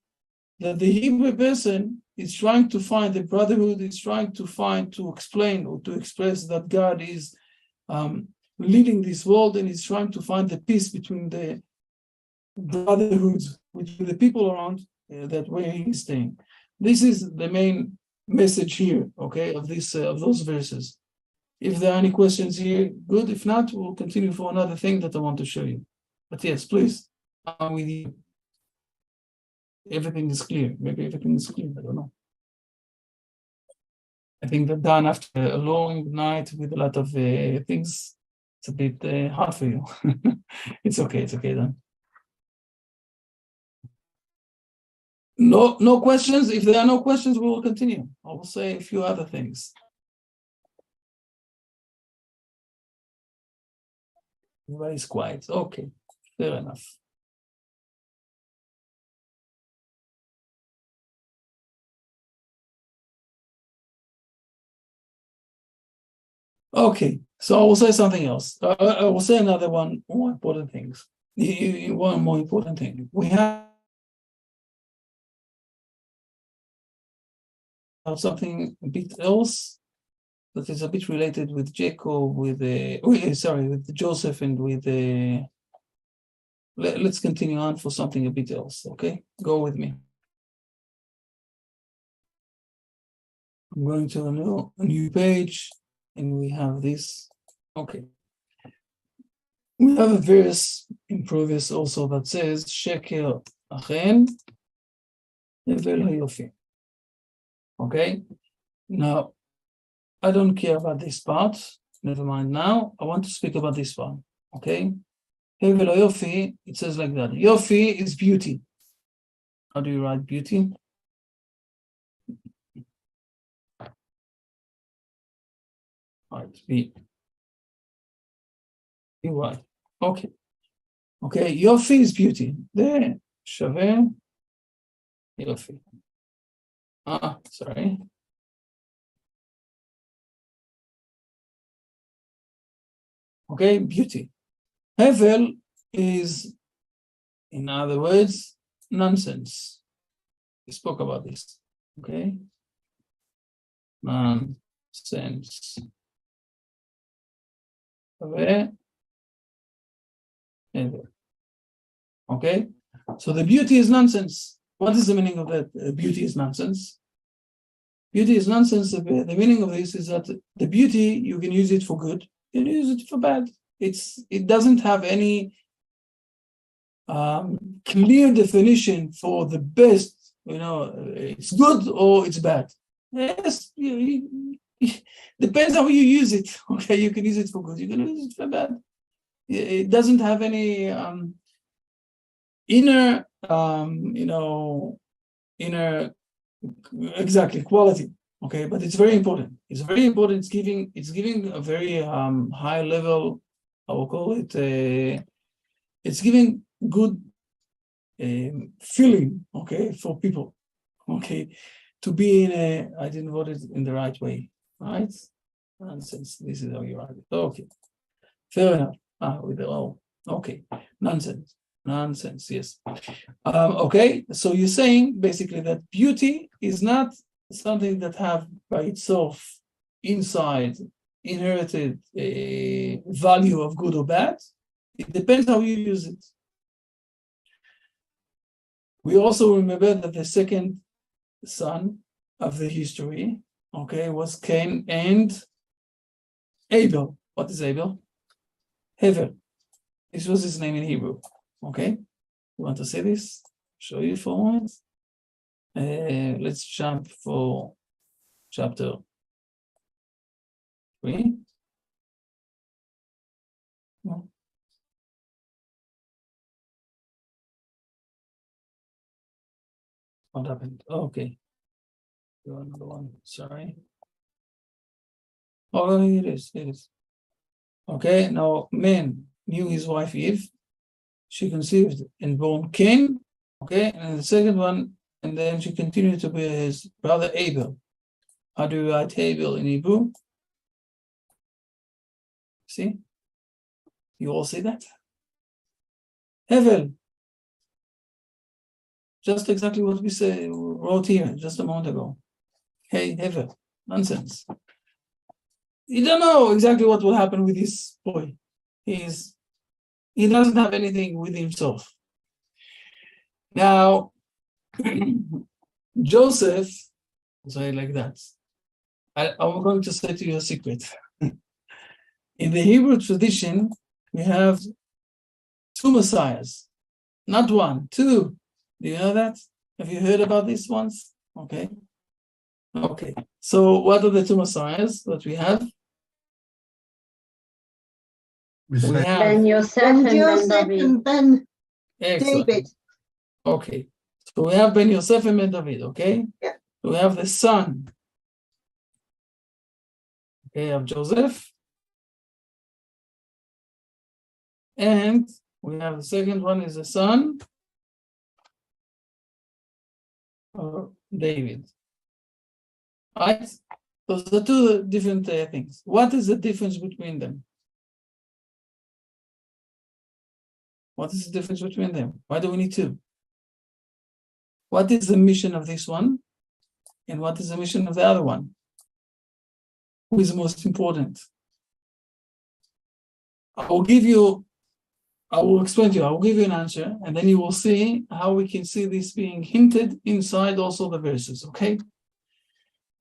B: that the Hebrew person is trying to find the brotherhood, is trying to explain or to express that God is leading this world, and he's trying to find the peace between the brotherhood, between the people around that where he is staying. This is the main message here, okay, of those verses. If there are any questions here, good. If not, we'll continue for another thing that I want to show you. But yes, please, I'm with you. Everything is clear. Maybe everything is clear. I don't know. I think that done after a long night with a lot of things, it's a bit hard for you. It's okay then. No questions. If there are no questions, we will continue. I will say a few other things. Everybody's quiet. Okay, fair enough. Okay, so I will say something else. I will say another one more important things. One more important thing. We have something a bit else that is a bit related with Jacob, with Joseph, and with let's continue on for something a bit else. Okay, go with me. I'm going to a new page, and we have this. Okay, we have a verse in Proverbs also that says Sheker achen hevel hayofi. Okay, now I don't care about this part. Never mind now. I want to speak about this one. Okay, hevel hayofi. It says like that. Yofi is beauty. How do you write beauty? Right, B. Y. Okay. Okay, Yofi is beauty. There, שווה יופי. Sorry. Okay, beauty. Hevel is, in other words, nonsense. We spoke about this. Okay? Nonsense. Okay? So the beauty is nonsense. What is the meaning of that? Beauty is nonsense. Beauty is nonsense. The meaning of this is that the beauty, you can use it for good, you can use it for bad. It doesn't have any clear definition for the best, it's good or it's bad. Yes, depends how you use it. Okay, you can use it for good, you can use it for bad. It doesn't have any inner, inner, exactly, quality. Okay, but it's very important. It's very important. It's giving a very high level, I will call it, it's giving good feeling, okay, for people, okay, to be in a, I didn't word it in the right way, right? Nonsense. This is how you write it. Okay, fair enough. With the okay, nonsense, yes. Okay, so you're saying basically that beauty is not something that have by itself inside inherited a value of good or bad. It depends how you use it. We also remember that the second son of the history, okay, was Cain and Abel. What is Abel? Hevel. This was his name in Hebrew. Okay, you want to see this? Show you for a moment. Let's jump for chapter 3. No. What happened? Okay. Another one. Sorry. Oh, it is. Okay, now man knew his wife Eve. She conceived and born Cain. Okay, and the second one, and then she continued to be his brother Abel. How do you write Abel in Hebrew? See? You all see that? Hevel. Just exactly what we wrote here just a moment ago. Hey, Hevel. Nonsense. You don't know exactly what will happen with this boy. He doesn't have anything with himself. Now, Joseph, I'll say it like that. I'm going to say to you a secret. In the Hebrew tradition, we have 2 messiahs, not 1, 2. Do you know that? Have you heard about this once? Okay. So what are the 2 messiahs that we have? We have
C: Ben Yosef and Ben David.
B: Okay. So we have Ben Yosef and Ben David, okay?
C: Yeah.
B: We have the son. Okay, of Joseph. And we have the second one is the son of David. Right? Those are 2 different things. What is the difference between them? What is the difference between them? Why do we need 2? What is the mission of this one? And what is the mission of the other one? Who is the most important? I will explain to you, I will give you an answer, and then you will see how we can see this being hinted inside also the verses, okay?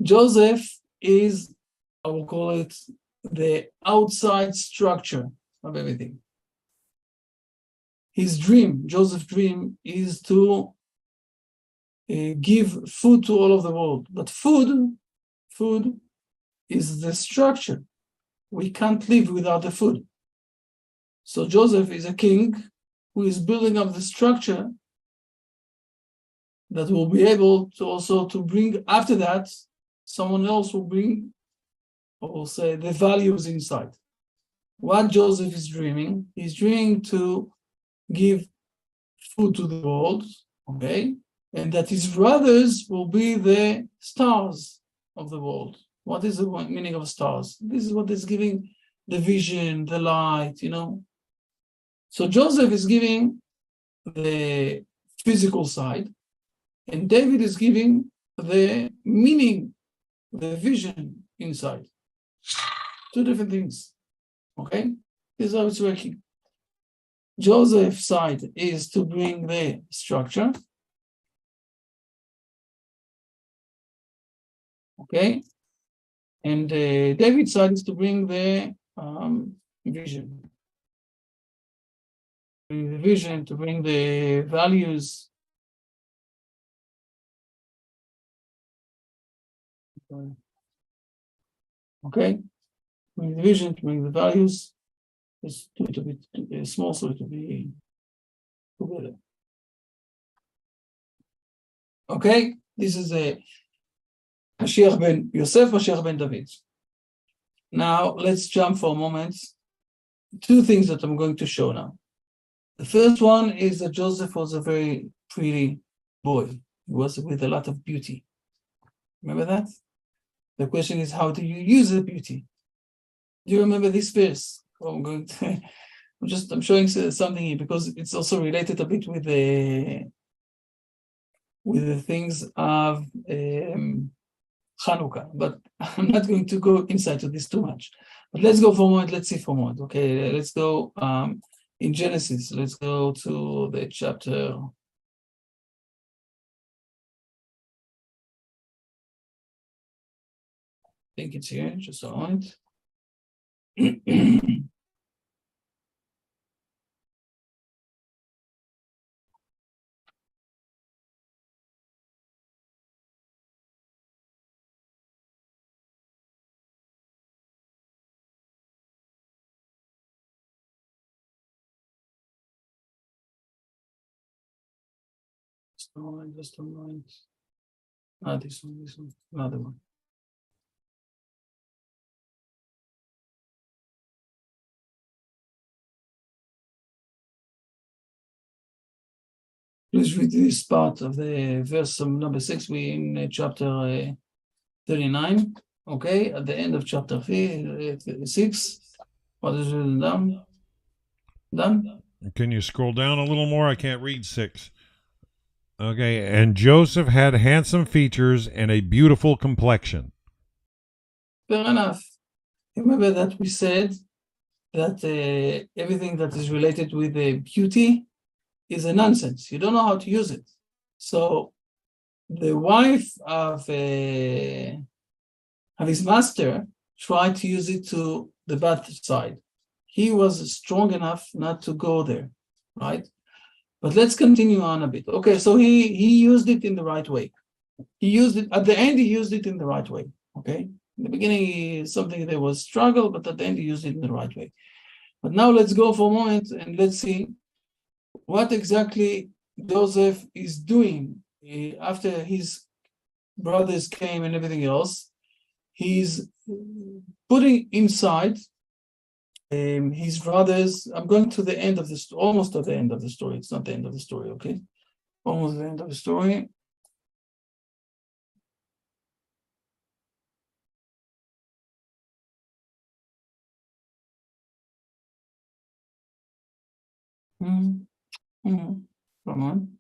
B: Joseph is, I will call it, the outside structure of everything. His dream, Joseph's dream, is to give food to all of the world. But food is the structure. We can't live without the food. So Joseph is a king who is building up the structure that will be able to also to bring, after that, someone else will bring, or will say, the values inside. What Joseph is dreaming, he's dreaming to give food to the world, okay? And that his brothers will be the stars of the world. What is the meaning of stars? This is what is giving the vision, the light, So Joseph is giving the physical side, and David is giving the meaning, the vision inside. 2 different things, okay? This is how it's working. Joseph's side is to bring the structure. Okay, and David's side is to bring the vision. Bring the vision, to bring the values. Okay, bring the vision, to bring the values. It's a little bit small, so it will be together. Okay, this is a Mashiach ben Yosef, Mashiach ben David. Now let's jump for a moment. Two things that I'm going to show now. The first one is that Joseph was a very pretty boy. He was with a lot of beauty. Remember that? The question is, how do you use the beauty? Do you remember this verse? Oh, I'm showing something here because it's also related a bit with the things of Chanukah, but I'm not going to go inside to this too much. But let's go for a moment. Let's see for a moment. Okay, let's go in Genesis. Let's go to the chapter. I think it's here. Just a moment. Just a moment. Not this one, another one. Please read this part of the verse number 6. We're in chapter 39. Okay, at the end of chapter 6. What is written down? Done?
A: Can you scroll down a little more? I can't read 6. Okay, and Joseph had handsome features and a beautiful complexion.
B: Fair enough. Remember that we said that everything that is related with the beauty is a nonsense. You don't know how to use it. So the wife of his master tried to use it to the bad side. He was strong enough not to go there, right? But let's continue on a bit. Okay, so he used it in the right way. He used it, at the end, he used it in the right way, okay? In the beginning, something there was struggle, but at the end, he used it in the right way. But now let's go for a moment and let's see what exactly Joseph is doing after his brothers came and everything else. He's putting inside his brothers. I'm going to the end of this, almost at the end of the story. It's not the end of the story, okay? Almost the end of the story. Come on.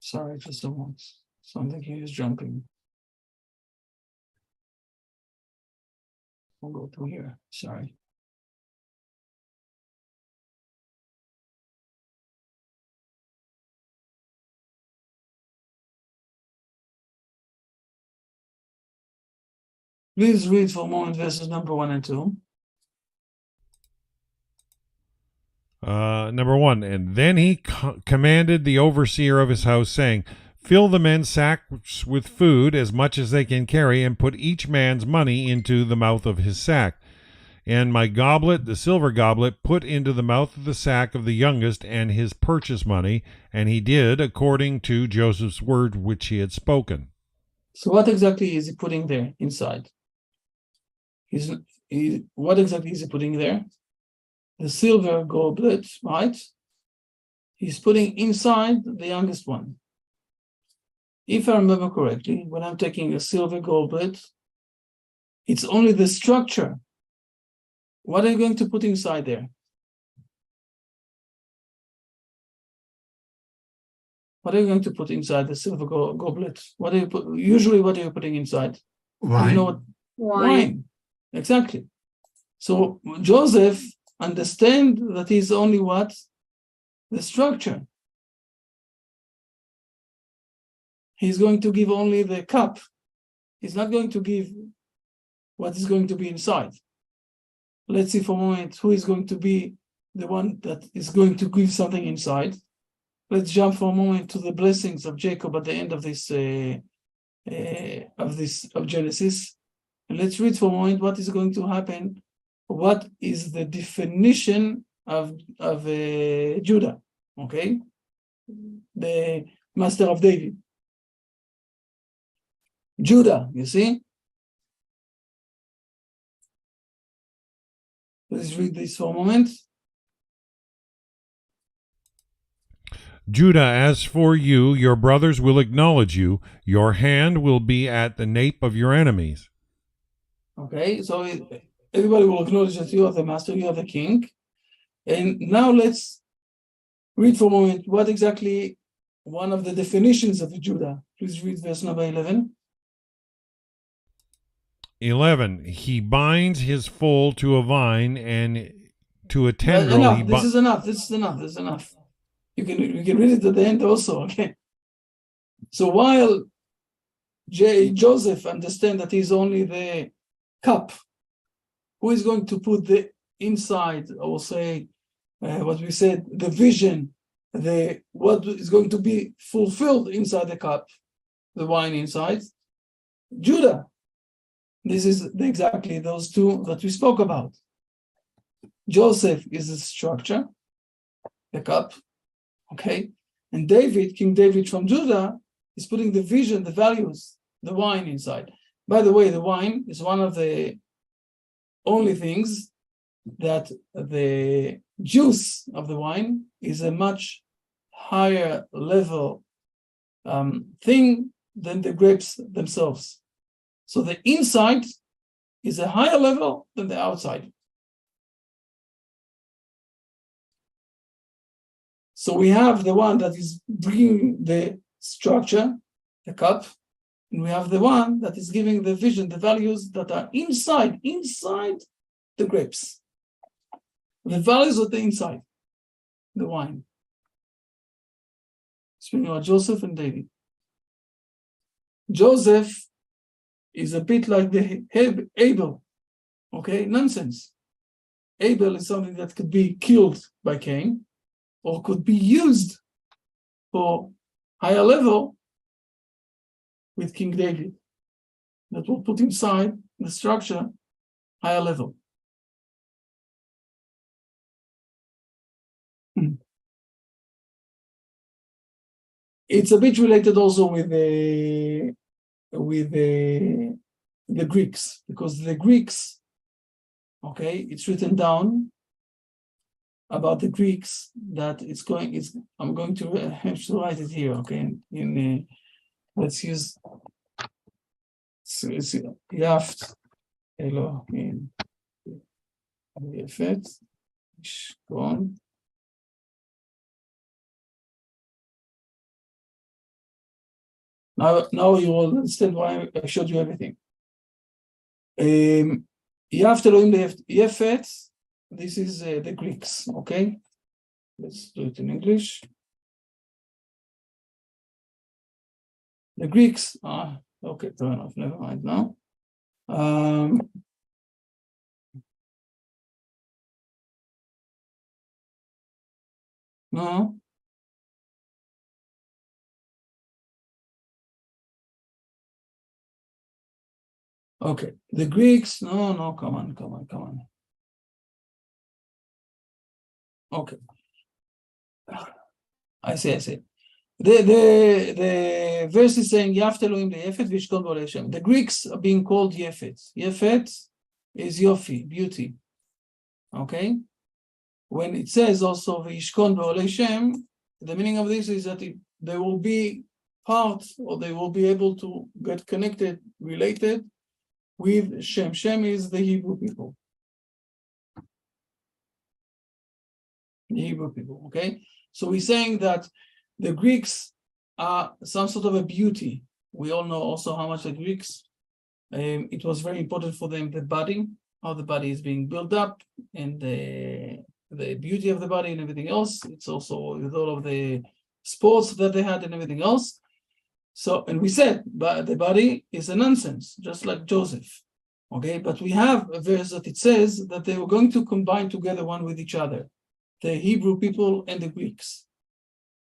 B: Sorry, just a moment. Something here is jumping. We'll go through here. Sorry. Please read for a moment verses number 1 and 2.
A: Number 1, and then he commanded the overseer of his house, saying, fill the men's sacks with food as much as they can carry, and put each man's money into the mouth of his sack. And my goblet, the silver goblet, put into the mouth of the sack of the youngest and his purchase money. And he did according to Joseph's word which he had spoken.
B: So what exactly is he putting there inside? What exactly is he putting there? The silver goblet, right? He's putting inside the youngest one. If I remember correctly, when I'm taking a silver goblet, it's only the structure. What are you going to put inside there? What are you going to put inside the silver goblet? What are you usually what are you putting inside?
C: Wine.
B: You know what? Wine. Exactly. So Joseph understand that he's only what? The structure. He's going to give only the cup. He's not going to give what is going to be inside. Let's see for a moment who is going to be the one that is going to give something inside. Let's jump for a moment to the blessings of Jacob at the end of this of Genesis. And let's read for a moment what is going to happen. What is the definition of Judah? Okay, the master of David. Judah, you see? Let's read this for a moment.
A: Judah, as for you, your brothers will acknowledge you. Your hand will be at the nape of your enemies.
B: Okay, so everybody will acknowledge that you are the master, you are the king. And now let's read for a moment what exactly one of the definitions of Judah. Please read verse number 11.
A: 11. He binds his foal to a vine, and to a tendril.
B: Enough. This is enough. This is enough. This is enough. You can read it at the end also. Okay. So while Joseph understands that he's only the cup, who is going to put the inside, or say what we said, the vision, what is going to be fulfilled inside the cup, the wine inside? Judah. This is exactly those two that we spoke about. Joseph is the structure, the cup, okay? And David, King David from Judah, is putting the vision, the values, the wine inside. By the way, the wine is one of the only things that the juice of the wine is a much higher level thing than the grapes themselves. So the inside is a higher level than the outside. So we have the one that is bringing the structure, the cup, and we have the one that is giving the vision, the values that are inside the grapes. The values of the inside, the wine. Speaking about Joseph and David. Joseph is a bit like the Abel, okay? Nonsense. Abel is something that could be killed by Cain, or could be used for higher level with King David, that will put inside the structure higher level. It's a bit related also with the Greeks, because the Greeks, okay, it's written down about the Greeks that I'm going to have to write it here, okay? Let's use Yaft Elohim Yefet Ishkon. Now you will understand why I showed you everything. Yaft Elohim Yefet. This is the Greeks, okay? Let's do it in English. The Greeks, okay, turn off, never mind now. No. Okay, the Greeks, no, come on. Okay. I see. The verse is saying Yaft Elohim leYefet v'yishkon bo leHashem. The Greeks are being called Yefet. Yefet is Yofi, beauty. Okay? When it says also v'yishkon bo leHashem, the meaning of this is that they will be part, or they will be able to get connected, related with Shem. Shem is the Hebrew people. The Hebrew people, okay? So we're saying that the Greeks are some sort of a beauty. We all know also how much the Greeks, it was very important for them, the budding, how the body is being built up, and the beauty of the body and everything else. It's also with all of the sports that they had and everything else. So, and we said, but the body is a nonsense, just like Joseph. Okay, but we have a verse that it says that they were going to combine together one with each other, the Hebrew people and the Greeks.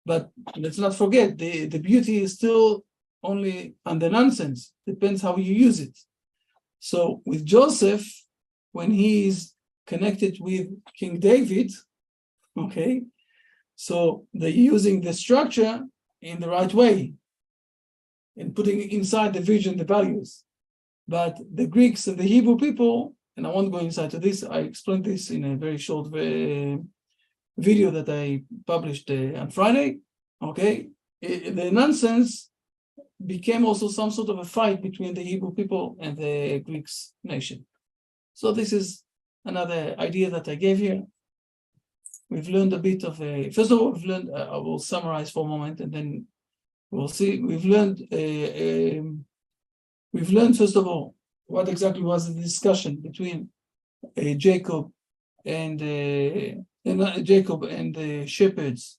B: But let's not forget, the beauty is still only on the nonsense, depends how you use it. So with Joseph, when he is connected with King David, okay, so they're using the structure in the right way and putting inside the vision, the values. But the Greeks and the Hebrew people, and I won't go inside to this, I explained this in a very short video that I published on Friday, okay? The nonsense became also some sort of a fight between the Hebrew people and the Greeks nation. So this is another idea that I gave here. We've learned a bit of a, first of all, we've learned, I will summarize for a moment and then we'll see. We've learned, first of all, what exactly was the discussion between Jacob and the shepherds,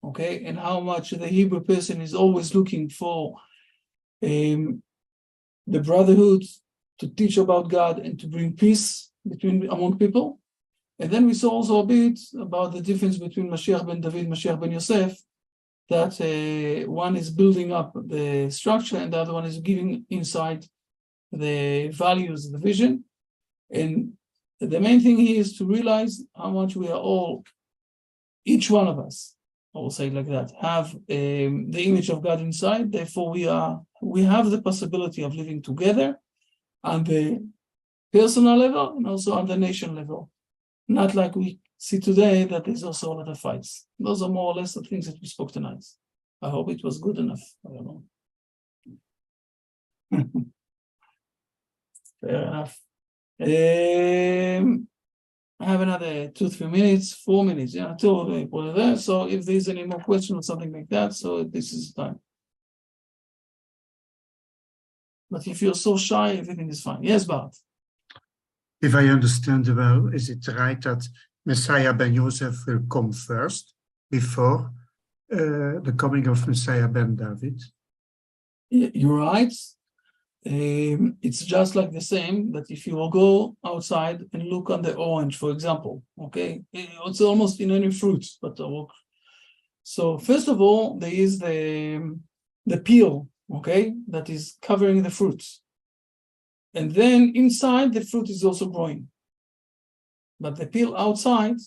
B: okay, and how much the Hebrew person is always looking for the brotherhood, to teach about God and to bring peace among people. And then we saw also a bit about the difference between Mashiach ben David, Mashiach ben Yosef, that one is building up the structure and the other one is giving insight the values, the vision. And the main thing here is to realize how much we are all, each one of us, I will say it like that, have the image of God inside. Therefore, we have the possibility of living together on the personal level and also on the nation level. Not like we see today that there's also a lot of fights. Those are more or less the things that we spoke tonight. I hope it was good enough. I don't know. Fair enough. I have another 2-3 minutes, 4 minutes, yeah, until we put it there. So if there's any more questions or something like that, so this is the time. But if you're so shy, everything is fine. Yes, Bart.
D: If I understand well, is it right that Messiah ben Joseph will come first before the coming of Messiah ben David?
B: You're right. It's just like the same that if you will go outside and look on the orange, for example, okay, it's almost in any fruit, but so first of all, there is the peel, okay, that is covering the fruits. And then inside the fruit is also growing. But the peel outside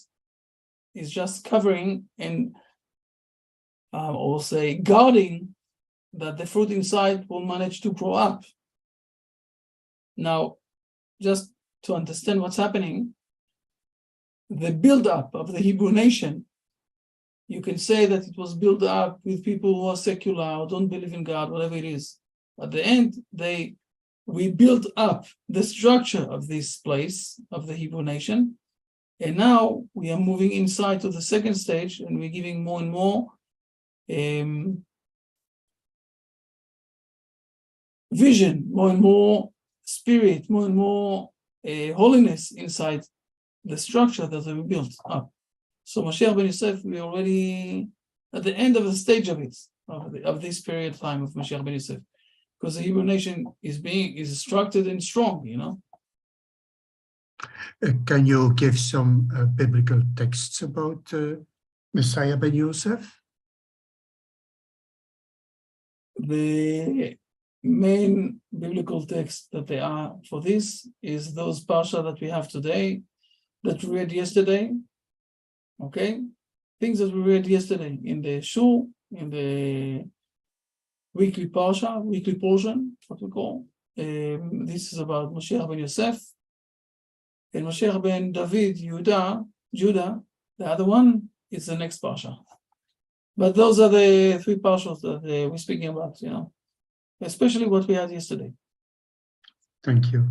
B: is just covering and or say guarding that the fruit inside will manage to grow up. Now, just to understand what's happening, the build-up of the Hebrew nation, you can say that it was built up with people who are secular or don't believe in God, whatever it is. At the end, we built up the structure of this place, of the Hebrew nation, and now we are moving inside to the second stage, and we're giving more and more vision, more and more spirit, more and more holiness inside the structure that we built up. So Mashiach ben Yosef, we're already at the end of the stage of it, of this period of time of Mashiach ben Yosef, because the Hebrew nation is structured and strong, you know.
D: Can you give some biblical texts about Messiah ben Yosef?
B: The main biblical text that they are for this is those parsha that we have today, that we read yesterday, okay? Things that we read yesterday in the shul, in the weekly parsha, weekly portion, what we call. This is about Mashiach ben Yosef, and Mashiach ben David, Judah, the other one is the next parsha. But those are the 3 parshas that we're speaking about, you know, especially what we had yesterday.
D: Thank you.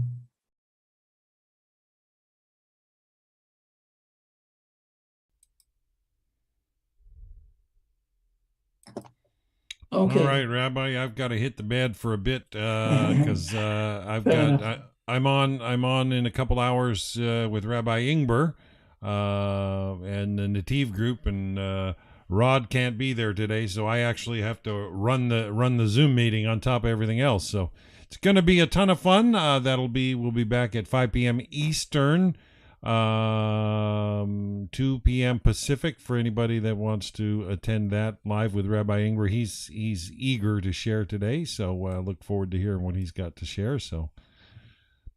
B: Okay.
A: All right, Rabbi, I've got to hit the bed for a bit because I've got I'm on in a couple hours with Rabbi Ingber and the Nativ group, and Rod can't be there today, so I actually have to run the Zoom meeting on top of everything else. So it's going to be a ton of fun. We'll be back at 5 p.m. Eastern, 2 p.m. Pacific for anybody that wants to attend that live with Rabbi Ingber. He's eager to share today, so look forward to hearing what he's got to share. So.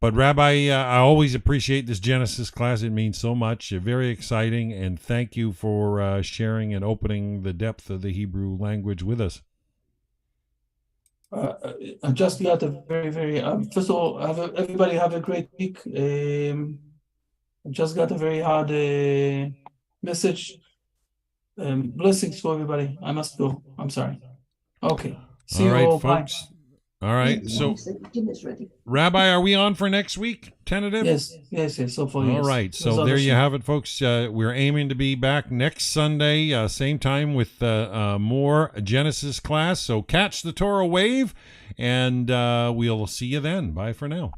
A: But Rabbi, I always appreciate this Genesis class. It means so much. Very exciting, and thank you for sharing and opening the depth of the Hebrew language with us.
B: I just got a very, very, first of all, everybody have a great week. I just got a very hard message. Blessings for everybody. I must go. I'm sorry. Okay. See you all,
A: folks. Bye. All right, so Rabbi, are we on for next week? Tentative?
B: Yes. Hopefully,
A: all right, so there you have it, folks. We're aiming to be back next Sunday, same time with more Genesis class. So catch the Torah wave, and we'll see you then. Bye for now.